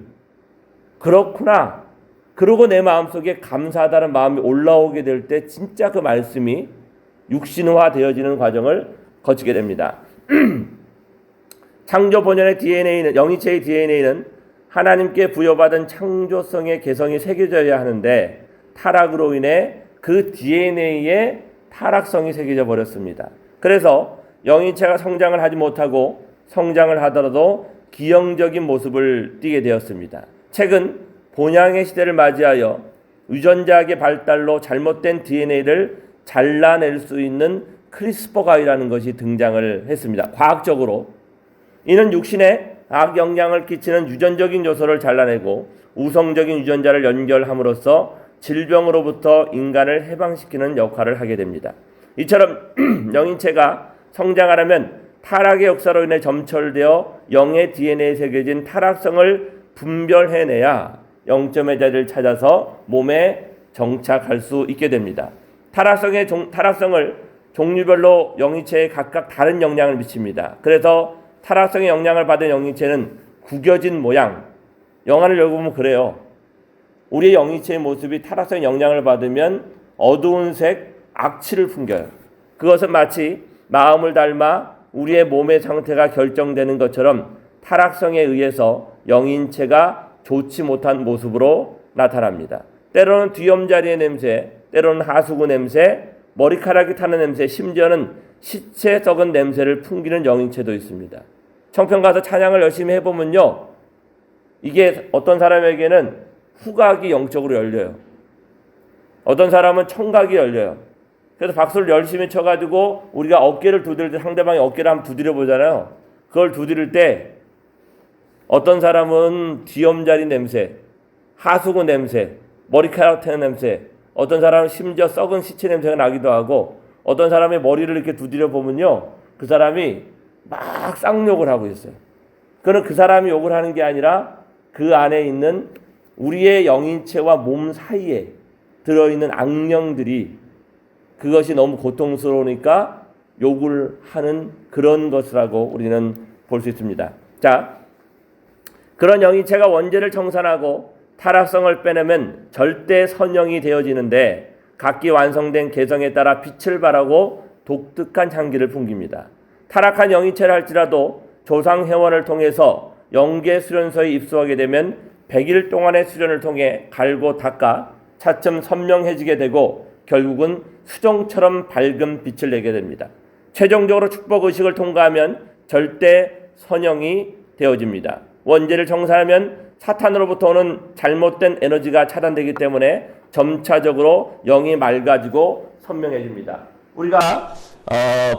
그렇구나, 그러고 내 마음속에 감사하다는 마음이 올라오게 될 때 진짜 그 말씀이 육신화 되어지는 과정을 거치게 됩니다. 창조 본연의 DNA는, 영인체의 DNA는 하나님께 부여받은 창조성의 개성이 새겨져야 하는데 타락으로 인해 그 DNA에 타락성이 새겨져 버렸습니다. 그래서 영인체가 성장을 하지 못하고 성장을 하더라도 기형적인 모습을 띠게 되었습니다. 최근 본향의 시대를 맞이하여 유전자학의 발달로 잘못된 DNA를 잘라낼 수 있는 크리스퍼가이라는 것이 등장을 했습니다. 과학적으로 이는 육신에 악 영향을 끼치는 유전적인 요소를 잘라내고 우성적인 유전자를 연결함으로써 질병으로부터 인간을 해방시키는 역할을 하게 됩니다. 이처럼 영인체가 성장하려면 타락의 역사로 인해 점철되어 영의 DNA에 새겨진 타락성을 분별해내야 영점의 자리를 찾아서 몸에 정착할 수 있게 됩니다. 타락성을 종류별로 영인체에 각각 다른 영향을 미칩니다. 그래서 타락성의 영향을 받은 영인체는 구겨진 모양, 영화를 읽어보면 그래요. 우리의 영인체의 모습이 타락성의 영향을 받으면 어두운 색 악취를 풍겨요. 그것은 마치 마음을 닮아 우리의 몸의 상태가 결정되는 것처럼 타락성에 의해서 영인체가 좋지 못한 모습으로 나타납니다. 때로는 뒤엄자리의 냄새, 때로는 하수구 냄새, 머리카락이 타는 냄새, 심지어는 시체 썩은 냄새를 풍기는 영인체도 있습니다. 청평 가서 찬양을 열심히 해보면요, 이게 어떤 사람에게는 후각이 영적으로 열려요. 어떤 사람은 청각이 열려요. 그래서 박수를 열심히 쳐가지고 우리가 어깨를 두드릴 때 상대방의 어깨를 한번 두드려 보잖아요. 그걸 두드릴 때 어떤 사람은 뒤엄자리 냄새, 하수구 냄새, 머리카락 타는 냄새, 어떤 사람은 심지어 썩은 시체 냄새가 나기도 하고, 어떤 사람의 머리를 이렇게 두드려 보면요, 그 사람이 막 쌍욕을 하고 있어요. 그는 그 사람이 욕을 하는 게 아니라 그 안에 있는 우리의 영인체와 몸 사이에 들어있는 악령들이 그것이 너무 고통스러우니까 욕을 하는 그런 것이라고 우리는 볼 수 있습니다. 자, 그런 영인체가 원죄를 청산하고 타락성을 빼내면 절대 선영이 되어지는데 각기 완성된 개성에 따라 빛을 발하고 독특한 향기를 풍깁니다. 타락한 영인체를 할지라도 조상 회원을 통해서 영계 수련소에 입수하게 되면 100일 동안의 수련을 통해 갈고 닦아 차츰 선명해지게 되고 결국은 수정처럼 밝은 빛을 내게 됩니다. 최종적으로 축복의식을 통과하면 절대 선영이 되어집니다. 원죄를 청산하면 사탄으로부터 오는 잘못된 에너지가 차단되기 때문에 점차적으로 영이 맑아지고 선명해집니다. 우리가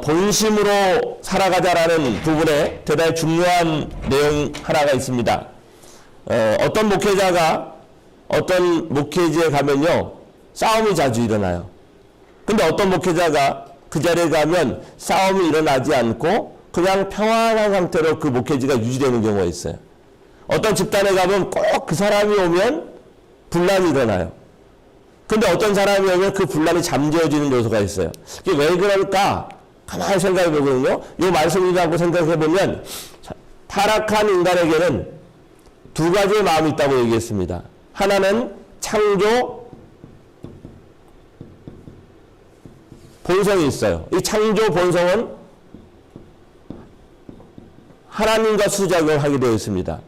본심으로 살아가자라는 부분에 대단히 중요한 내용 하나가 있습니다. 어떤 목회자가 어떤 목회지에 가면요, 싸움이 자주 일어나요. 근데 어떤 목회자가 그 자리에 가면 싸움이 일어나지 않고 그냥 평안한 상태로 그 목회지가 유지되는 경우가 있어요. 어떤 집단에 가면 꼭 그 사람이 오면 분란이 일어나요. 근데 어떤 사람이 오면 그 분란이 잠재워지는 요소가 있어요. 이게 왜 그럴까? 가만히 생각해 보거든요. 이 말씀이라고 생각해 보면 타락한 인간에게는 두 가지의 마음이 있다고 얘기했습니다. 하나는 창조 본성이 있어요. 이 창조 본성은 하나님과 수작용을 하게 되어 있습니다.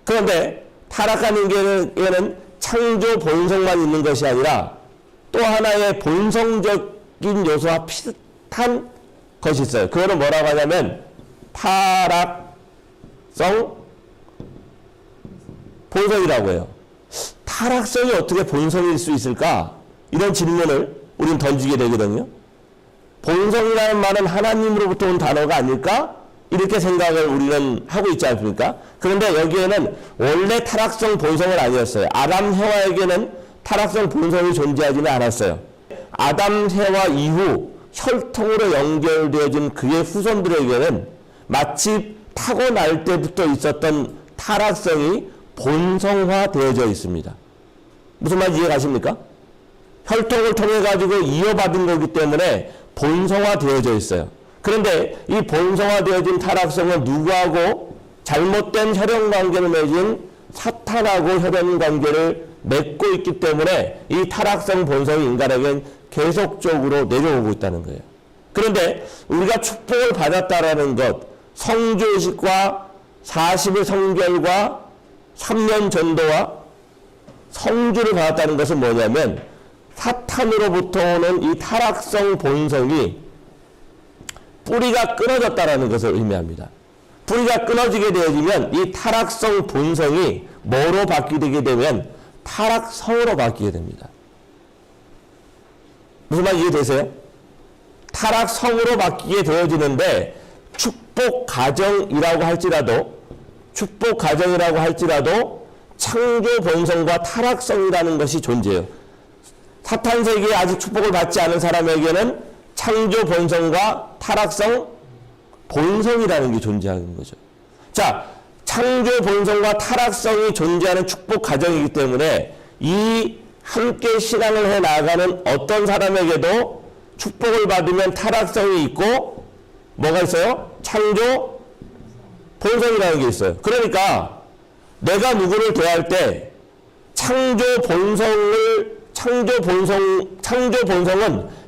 그런데 타락한 인간에게는 창조 본성만 있는 것이 아니라 또 하나의 본성적인 요소와 비슷한 것이 있어요. 그거는 뭐라고 하냐면 타락성 본성이라고 해요. 타락성이 어떻게 본성일 수 있을까? 이런 질문을 우리는 던지게 되거든요. 본성이라는 말은 하나님으로부터 온 단어가 아닐까? 이렇게 생각을 우리는 하고 있지 않습니까? 그런데 여기에는 원래 타락성 본성은 아니었어요. 아담 해와에게는 타락성 본성이 존재하지는 않았어요. 아담 해와 이후 혈통으로 연결되어진 그의 후손들에게는 마치 타고날 때부터 있었던 타락성이 본성화되어져 있습니다. 무슨 말인지 이해 가십니까? 혈통을 통해 가지고 이어받은 거기 때문에 본성화되어져 있어요. 그런데 이 본성화되어진 타락성은 누구하고 잘못된 혈연관계를 맺은 사탄하고 혈연관계를 맺고 있기 때문에 이 타락성 본성이 인간에겐 계속적으로 내려오고 있다는 거예요. 그런데 우리가 축복을 받았다라는 것, 성조의식과 40일 성결과 3년 전도와 성주를 받았다는 것은 뭐냐면 사탄으로부터 오는 이 타락성 본성이 뿌리가 끊어졌다라는 것을 의미합니다. 뿌리가 끊어지게 되어지면 이 타락성 본성이 뭐로 바뀌게 되면 타락성으로 바뀌게 됩니다. 무슨 말 이해되세요? 타락성으로 바뀌게 되어지는데 축복 가정이라고 할지라도 창조 본성과 타락성이라는 것이 존재해요. 사탄 세계에 아직 축복을 받지 않은 사람에게는 창조 본성과 타락성, 본성이라는 게 존재하는 거죠. 자, 창조 본성과 타락성이 존재하는 축복 가정이기 때문에 이 함께 신앙을 해 나가는 어떤 사람에게도 축복을 받으면 타락성이 있고 뭐가 있어요? 창조 본성이라는 게 있어요. 그러니까 내가 누구를 대할 때 창조 본성은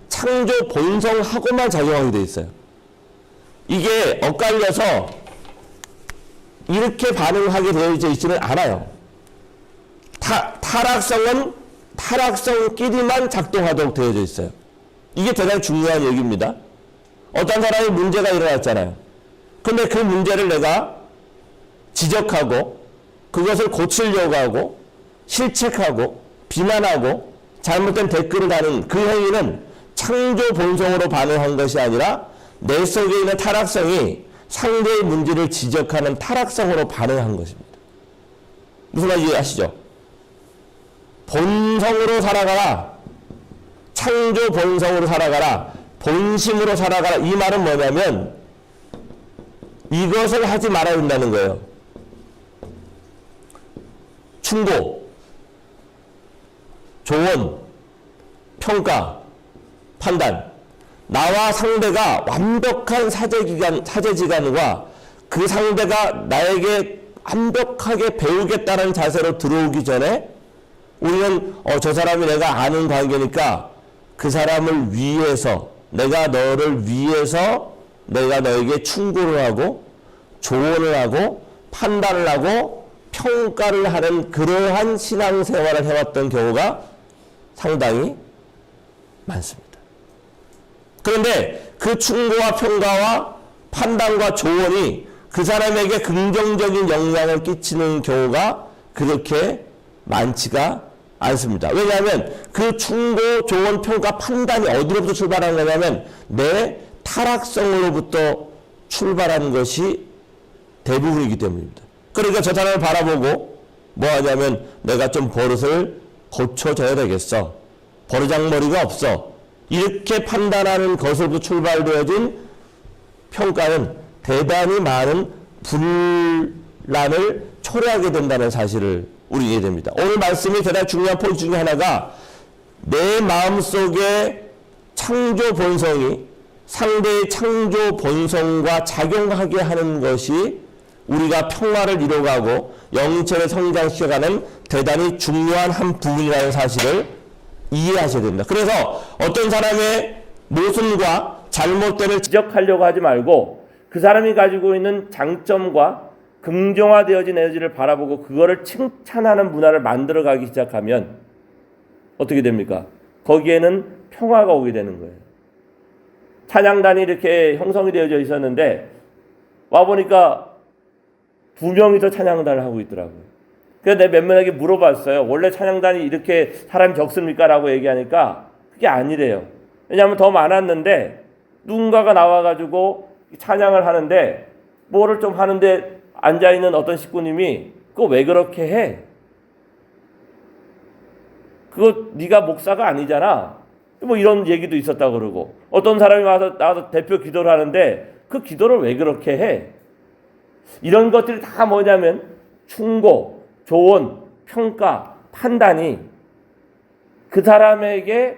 창조 본성하고만 작용하게 돼 있어요. 이게 엇갈려서 이렇게 반응하게 되어 있지는 않아요. 타락성은 타락성끼리만 작동하도록 되어져 있어요. 이게 대단히 중요한 얘기입니다. 어떤 사람이 문제가 일어났잖아요. 근데 그 문제를 내가 지적하고 그것을 고치려고 하고 실책하고 비난하고 잘못된 댓글을 다는 그 행위는 창조 본성으로 반응한 것이 아니라 내 속에 있는 타락성이 상대의 문제를 지적하는 타락성으로 반응한 것입니다. 무슨 말인지 아시죠? 본성으로 살아가라. 창조 본성으로 살아가라. 본심으로 살아가라. 이 말은 뭐냐면 이것을 하지 말아야 된다는 거예요. 충고, 조언, 평가, 판단. 나와 상대가 완벽한 사제지간과 그 상대가 나에게 완벽하게 배우겠다는 자세로 들어오기 전에 우리는 저 사람이 내가 아는 관계니까 그 사람을 위해서 내가 너를 위해서 내가 너에게 충고를 하고 조언을 하고 판단을 하고 평가를 하는 그러한 신앙생활을 해왔던 경우가 상당히 많습니다. 그런데 그 충고와 평가와 판단과 조언이 그 사람에게 긍정적인 영향을 끼치는 경우가 그렇게 많지가 않습니다. 왜냐하면 그 충고, 조언, 평가, 판단이 어디로부터 출발하는 거냐면 내 타락성으로부터 출발하는 것이 대부분이기 때문입니다. 그러니까 저 사람을 바라보고 뭐 하냐면 내가 좀 버릇을 고쳐줘야 되겠어. 버르장머리가 없어. 이렇게 판단하는 것으로부터 출발되어진 평가는 대단히 많은 분란을 초래하게 된다는 사실을 우리 이해해야 됩니다. 오늘 말씀이 대단히 중요한 포인트 중에 하나가 내 마음속에 창조 본성이 상대의 창조 본성과 작용하게 하는 것이 우리가 평화를 이뤄가고 영체를 성장시켜가는 대단히 중요한 한 부분이라는 사실을 이해하셔야 됩니다. 그래서 어떤 사람의 모순과 잘못됨을 지적하려고 하지 말고 그 사람이 가지고 있는 장점과 긍정화되어진 에너지를 바라보고 그거를 칭찬하는 문화를 만들어가기 시작하면 어떻게 됩니까? 거기에는 평화가 오게 되는 거예요. 찬양단이 이렇게 형성이 되어져 있었는데 와보니까 2명이서 찬양단을 하고 있더라고요. 그래서 내가 몇 명에게 물어봤어요. 원래 찬양단이 이렇게 사람이 적습니까? 라고 얘기하니까 그게 아니래요. 왜냐하면 더 많았는데 누군가가 나와가지고 찬양을 하는데 뭐를 좀 하는데 앉아있는 어떤 식구님이 그거 왜 그렇게 해? 그거 네가 목사가 아니잖아. 뭐 이런 얘기도 있었다고 그러고 어떤 사람이 나와서 대표 기도를 하는데 그 기도를 왜 그렇게 해? 이런 것들이 다 뭐냐면 충고, 조언, 평가, 판단이 그 사람에게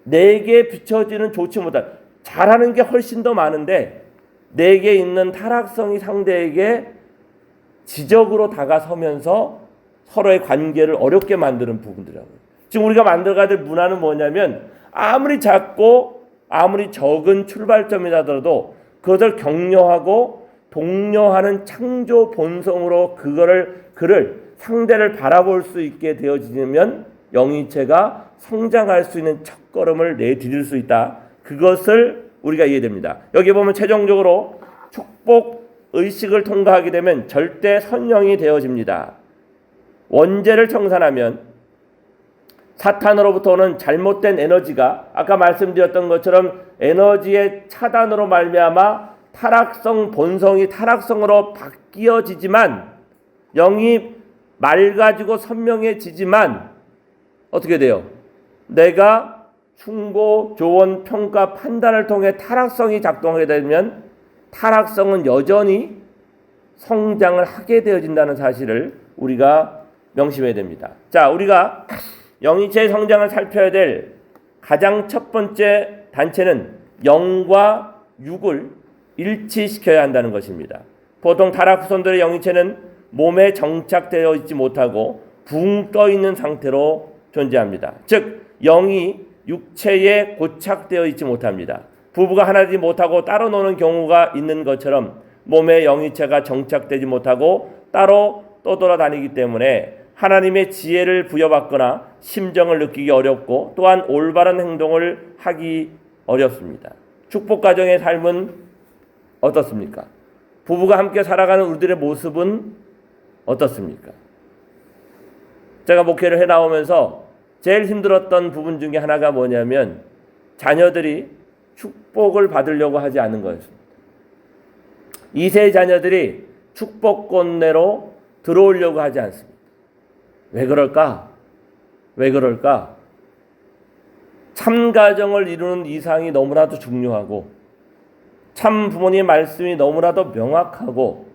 내게 비춰지는 좋지 못한 잘하는 게 훨씬 더 많은데 내게 있는 타락성이 상대에게 지적으로 다가서면서 서로의 관계를 어렵게 만드는 부분들이라고요. 지금 우리가 만들어가야 될 문화는 뭐냐면 아무리 작고 아무리 적은 출발점이라더라도 그것을 격려하고 독려하는 창조 본성으로 그를 상대를 바라볼 수 있게 되어지면 영이체가 성장할 수 있는 첫걸음을 내디딜 수 있다. 그것을 우리가 이해됩니다. 여기 보면 최종적으로 축복 의식을 통과하게 되면 절대 선영이 되어집니다. 원죄를 청산하면 사탄으로부터 오는 잘못된 에너지가 아까 말씀드렸던 것처럼 에너지의 차단으로 말미암아 타락성 본성이 타락성으로 바뀌어지지만 영이 맑아지고 선명해지지만 어떻게 돼요? 내가 충고, 조언, 평가, 판단을 통해 타락성이 작동하게 되면 타락성은 여전히 성장을 하게 되어진다는 사실을 우리가 명심해야 됩니다. 자, 우리가 영인체의 성장을 살펴야 될 가장 첫 번째 단체는 영과 육을 일치시켜야 한다는 것입니다. 보통 타락 후손들의 영인체는 몸에 정착되어 있지 못하고 붕 떠 있는 상태로 존재합니다. 즉 영이 육체에 고착되어 있지 못합니다. 부부가 하나 되지 못하고 따로 노는 경우가 있는 것처럼 몸의 영인체가 정착되지 못하고 따로 떠돌아다니기 때문에 하나님의 지혜를 부여받거나 심정을 느끼기 어렵고 또한 올바른 행동을 하기 어렵습니다. 축복 가정의 삶은 어떻습니까? 부부가 함께 살아가는 우리들의 모습은 어떻습니까? 제가 목회를 해나오면서 제일 힘들었던 부분 중에 하나가 뭐냐면 자녀들이 축복을 받으려고 하지 않는 거였습니다. 2세의 자녀들이 축복권 내로 들어오려고 하지 않습니다. 왜 그럴까? 왜 그럴까? 참 가정을 이루는 이상이 너무나도 중요하고 참 부모님의 말씀이 너무나도 명확하고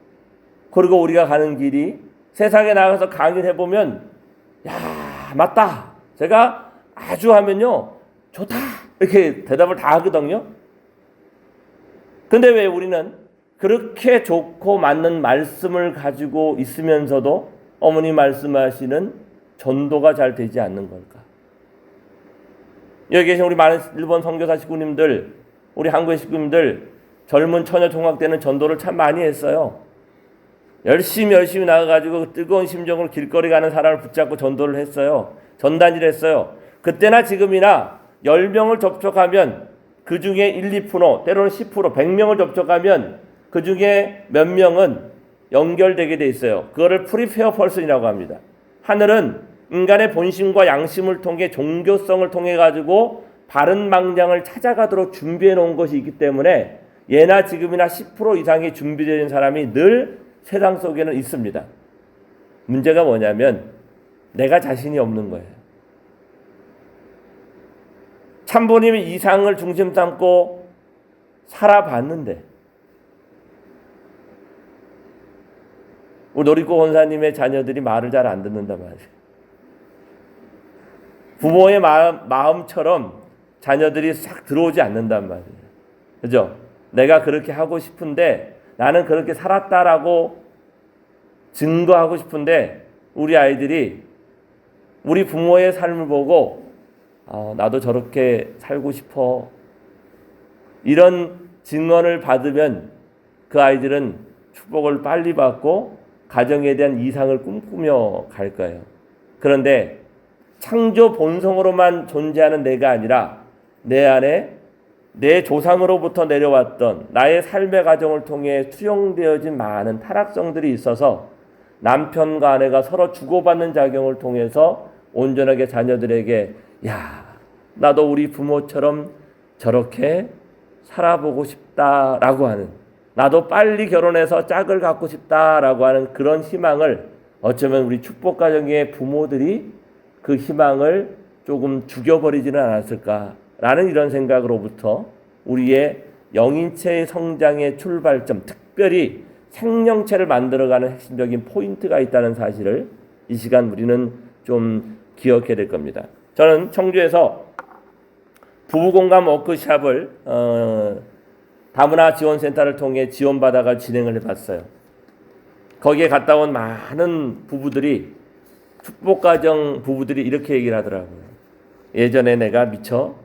그리고 우리가 가는 길이 세상에 나가서 강의를 해보면 야 맞다 제가 아주 하면요 좋다 이렇게 대답을 다 하거든요. 근데 왜 우리는 그렇게 좋고 맞는 말씀을 가지고 있으면서도 어머니 말씀하시는 전도가 잘 되지 않는 걸까? 여기 계신 우리 많은 일본 선교사 식구님들, 우리 한국의 식구님들 젊은 처녀 총각 때는 전도를 참 많이 했어요. 열심히 나가가지고 뜨거운 심정으로 길거리 가는 사람을 붙잡고 전도를 했어요. 전단지를 했어요. 그때나 지금이나 10명을 접촉하면 그 중에 1, 2%, 때로는 10%, 100명을 접촉하면 그 중에 몇 명은 연결되게 돼 있어요. 그거를 프리페어 펄슨이라고 합니다. 하늘은 인간의 본심과 양심을 통해 종교성을 통해 가지고 바른 방향을 찾아가도록 준비해 놓은 것이 있기 때문에 예나 지금이나 10% 이상이 준비되어 사람이 늘 세상 속에는 있습니다. 문제가 뭐냐면 내가 자신이 없는 거예요. 참부님이 이상을 중심 삼고 살아봤는데 우리 노리코 권사님의 자녀들이 말을 잘 안 듣는단 말이에요. 부모의 마음처럼 자녀들이 싹 들어오지 않는단 말이에요. 그죠? 내가 그렇게 하고 싶은데 나는 그렇게 살았다라고 증거하고 싶은데 우리 아이들이 우리 부모의 삶을 보고 나도 저렇게 살고 싶어 이런 증언을 받으면 그 아이들은 축복을 빨리 받고 가정에 대한 이상을 꿈꾸며 갈 거예요. 그런데 창조 본성으로만 존재하는 내가 아니라 내 안에 내 조상으로부터 내려왔던 나의 삶의 과정을 통해 투영되어진 많은 타락성들이 있어서 남편과 아내가 서로 주고받는 작용을 통해서 온전하게 자녀들에게 야 나도 우리 부모처럼 저렇게 살아보고 싶다라고 하는 나도 빨리 결혼해서 짝을 갖고 싶다라고 하는 그런 희망을 어쩌면 우리 축복가정의 부모들이 그 희망을 조금 죽여버리지는 않았을까라는 이런 생각으로부터 우리의 영인체의 성장의 출발점, 특별히 생명체를 만들어가는 핵심적인 포인트가 있다는 사실을 이 시간 우리는 좀 기억해야 될 겁니다. 저는 청주에서 부부공감 워크숍을 다문화 지원센터를 통해 지원받아가 진행을 해봤어요. 거기에 갔다 온 많은 부부들이 축복가정 부부들이 이렇게 얘기를 하더라고요. 예전에 내가 미처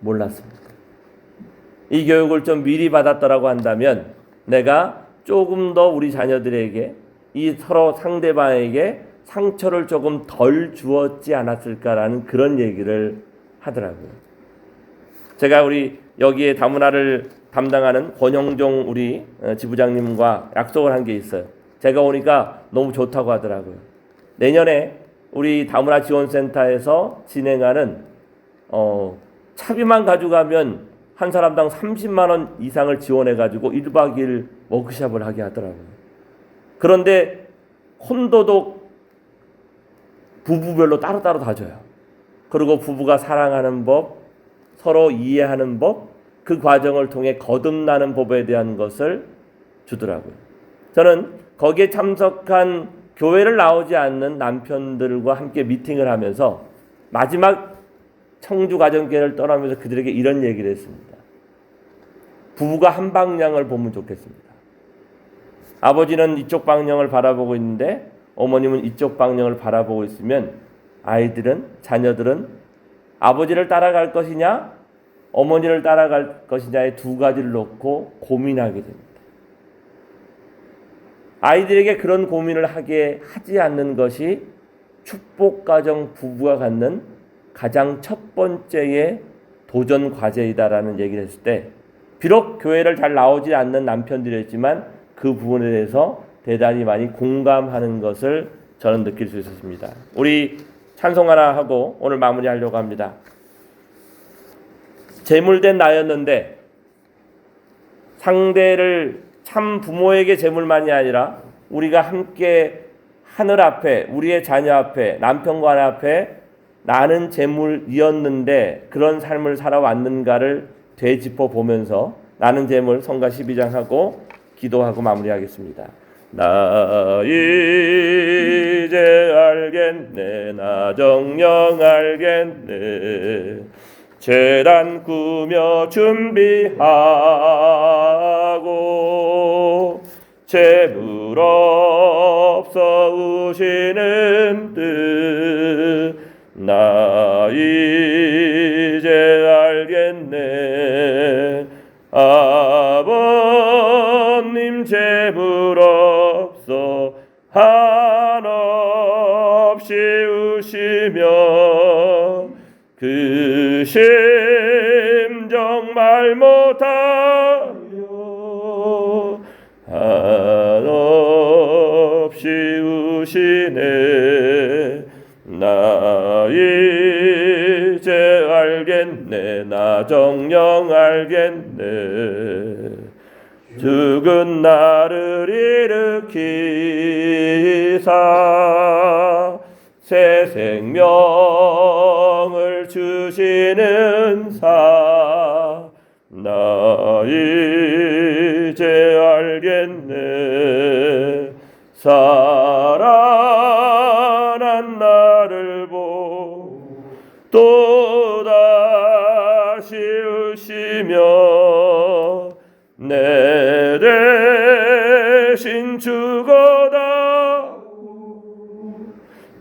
몰랐습니다. 이 교육을 좀 미리 받았더라고 한다면 내가 조금 더 우리 자녀들에게 이 서로 상대방에게 상처를 조금 덜 주었지 않았을까라는 그런 얘기를 하더라고요. 제가 우리 여기에 다문화를 담당하는 권영종 우리 지부장님과 약속을 한 게 있어요. 제가 오니까 너무 좋다고 하더라고요. 내년에 우리 다문화 지원센터에서 진행하는 차비만 가져가면 한 사람당 30만 원 이상을 지원해 가지고 1박 2일 워크숍을 하게 하더라고요. 그런데 콘도도 부부별로 따로따로 다 줘요. 그리고 부부가 사랑하는 법, 서로 이해하는 법, 그 과정을 통해 거듭나는 법에 대한 것을 주더라고요. 저는 거기에 참석한 교회를 나오지 않는 남편들과 함께 미팅을 하면서 마지막 청주 가정교회를 떠나면서 그들에게 이런 얘기를 했습니다. 부부가 한 방향을 보면 좋겠습니다. 아버지는 이쪽 방향을 바라보고 있는데 어머님은 이쪽 방향을 바라보고 있으면 아이들은, 자녀들은 아버지를 따라갈 것이냐 어머니를 따라갈 것이냐의 두 가지를 놓고 고민하게 됩니다. 아이들에게 그런 고민을 하게 하지 않는 것이 축복가정 부부가 갖는 가장 첫 번째의 도전 과제이다라는 얘기를 했을 때 비록 교회를 잘 나오지 않는 남편들이었지만 그 부분에 대해서 대단히 많이 공감하는 것을 저는 느낄 수 있었습니다. 우리 찬송 하나 하고 오늘 마무리하려고 합니다. 재물된 나였는데 상대를 참 부모에게 재물만이 아니라 우리가 함께 하늘 앞에 우리의 자녀 앞에 남편과 아내 앞에 나는 재물이었는데 그런 삶을 살아왔는가를 되짚어 보면서 나는 재물 성가 12장 하고 기도하고 마무리하겠습니다. 나 이제 알겠네 나 정녕 알겠네 제단 꾸며 준비하고 재물 없어 우시는 뜻 나 이제 알겠네 아버님 재물 없어 한없이 우시며 그 심정 말 못하여 한없이 우시네 나 이제 알겠네 나 정녕 알겠네 죽은 나를 일으키사 새 생명을 주시는 사 나 이제 알겠네 살아난 나를 보고 또다시 우시며 내 대신 죽어다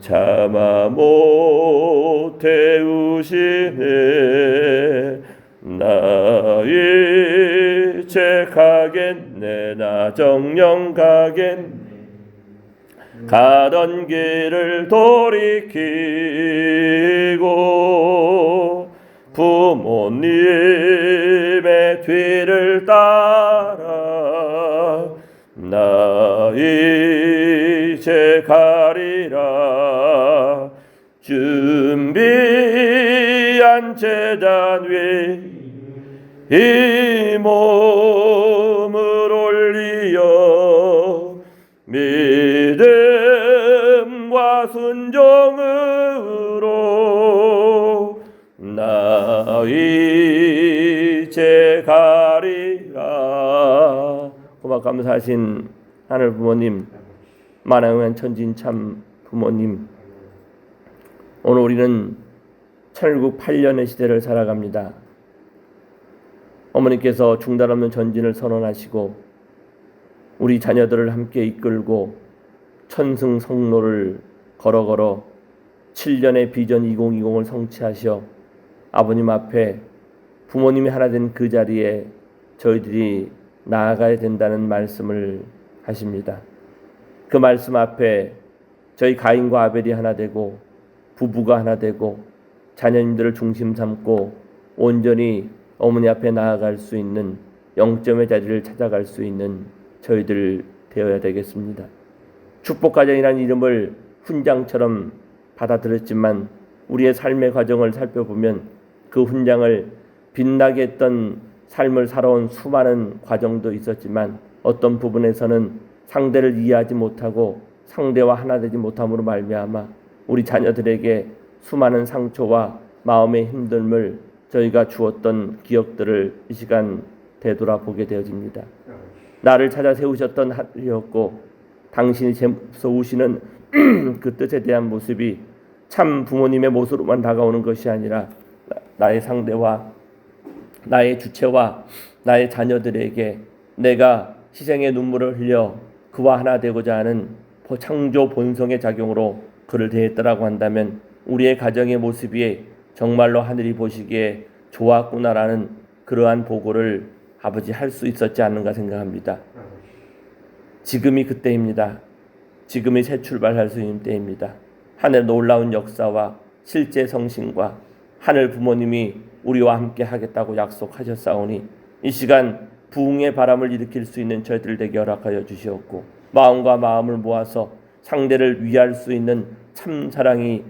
참아 못해 우시네 나 이제 가겠네 나 정녕 가겠네 가던 길을 돌이키고 부모님의 뒤를 따라 나 이제 가리라 준비한 제단 위 이 몸을 올리어 믿음과 순종으로 나 이제 가리라. 고맙 감사하신 하늘 부모님, 만왕의 천진 참 부모님, 오늘 우리는 1908년의 시대를 살아갑니다. 어머니께서 중단 없는 전진을 선언하시고 우리 자녀들을 함께 이끌고 천승 성로를 걸어 7년의 비전 2020을 성취하셔 아버님 앞에 부모님이 하나 된 그 자리에 저희들이 나아가야 된다는 말씀을 하십니다. 그 말씀 앞에 저희 가인과 아벨이 하나 되고 부부가 하나 되고 자녀님들을 중심 삼고 온전히 어머니 앞에 나아갈 수 있는 영점의 자리를 찾아갈 수 있는 저희들 되어야 되겠습니다. 축복가정이라는 이름을 훈장처럼 받아들였지만 우리의 삶의 과정을 살펴보면 그 훈장을 빛나게 했던 삶을 살아온 수많은 과정도 있었지만 어떤 부분에서는 상대를 이해하지 못하고 상대와 하나 되지 못함으로 말미암아 우리 자녀들에게 수많은 상처와 마음의 힘듦을 저희가 주었던 기억들을 이 시간 되돌아보게 되어집니다. 나를 찾아 세우셨던 하늘이었고 당신이 제물로서 오시는 그 뜻에 대한 모습이 참 부모님의 모습으로만 다가오는 것이 아니라 나의 상대와 나의 주체와 나의 자녀들에게 내가 희생의 눈물을 흘려 그와 하나 되고자 하는 창조 본성의 작용으로 그를 대했더라고 한다면 우리의 가정의 모습이 정말로 하늘이 보시기에 좋았구나라는 그러한 보고를 아버지 할 수 있었지 않는가 생각합니다. 지금이 그때입니다. 지금이 새 출발할 수 있는 때입니다. 하늘 놀라운 역사와 실제 성신과 하늘 부모님이 우리와 함께 하겠다고 약속하셨사오니 이 시간 부흥의 바람을 일으킬 수 있는 저희들 되게 허락하여 주시옵고 마음과 마음을 모아서 상대를 위할 수 있는 참사랑이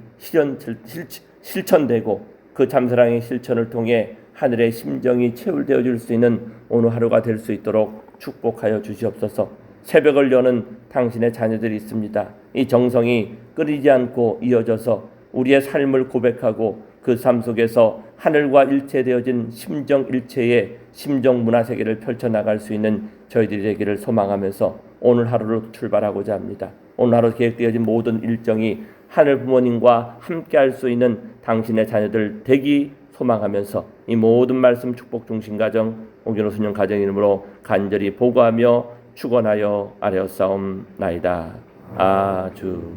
실천되고 그 참사랑의 실천을 통해 하늘의 심정이 채울되어 줄 수 있는 오늘 하루가 될 수 있도록 축복하여 주시옵소서. 새벽을 여는 당신의 자녀들이 있습니다. 이 정성이 끊이지 않고 이어져서 우리의 삶을 고백하고 그 삶 속에서 하늘과 일체되어진 심정 일체의 심정 문화 세계를 펼쳐나갈 수 있는 저희들이 되기를 소망하면서 오늘 하루로 출발하고자 합니다. 오늘 하루 계획되어진 모든 일정이 하늘 부모님과 함께할 수 있는 당신의 자녀들 되기 소망하면서 이 모든 말씀 축복 중심 가정 오기로 수년 가정 이름으로 간절히 보고하며 축원하여 아뢰었사옵나이다. 아주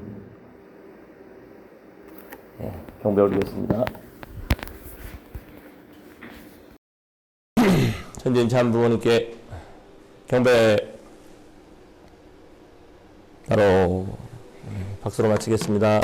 경배 올리겠습니다. 천진 참 부모님께 경배 바로 박수로 마치겠습니다.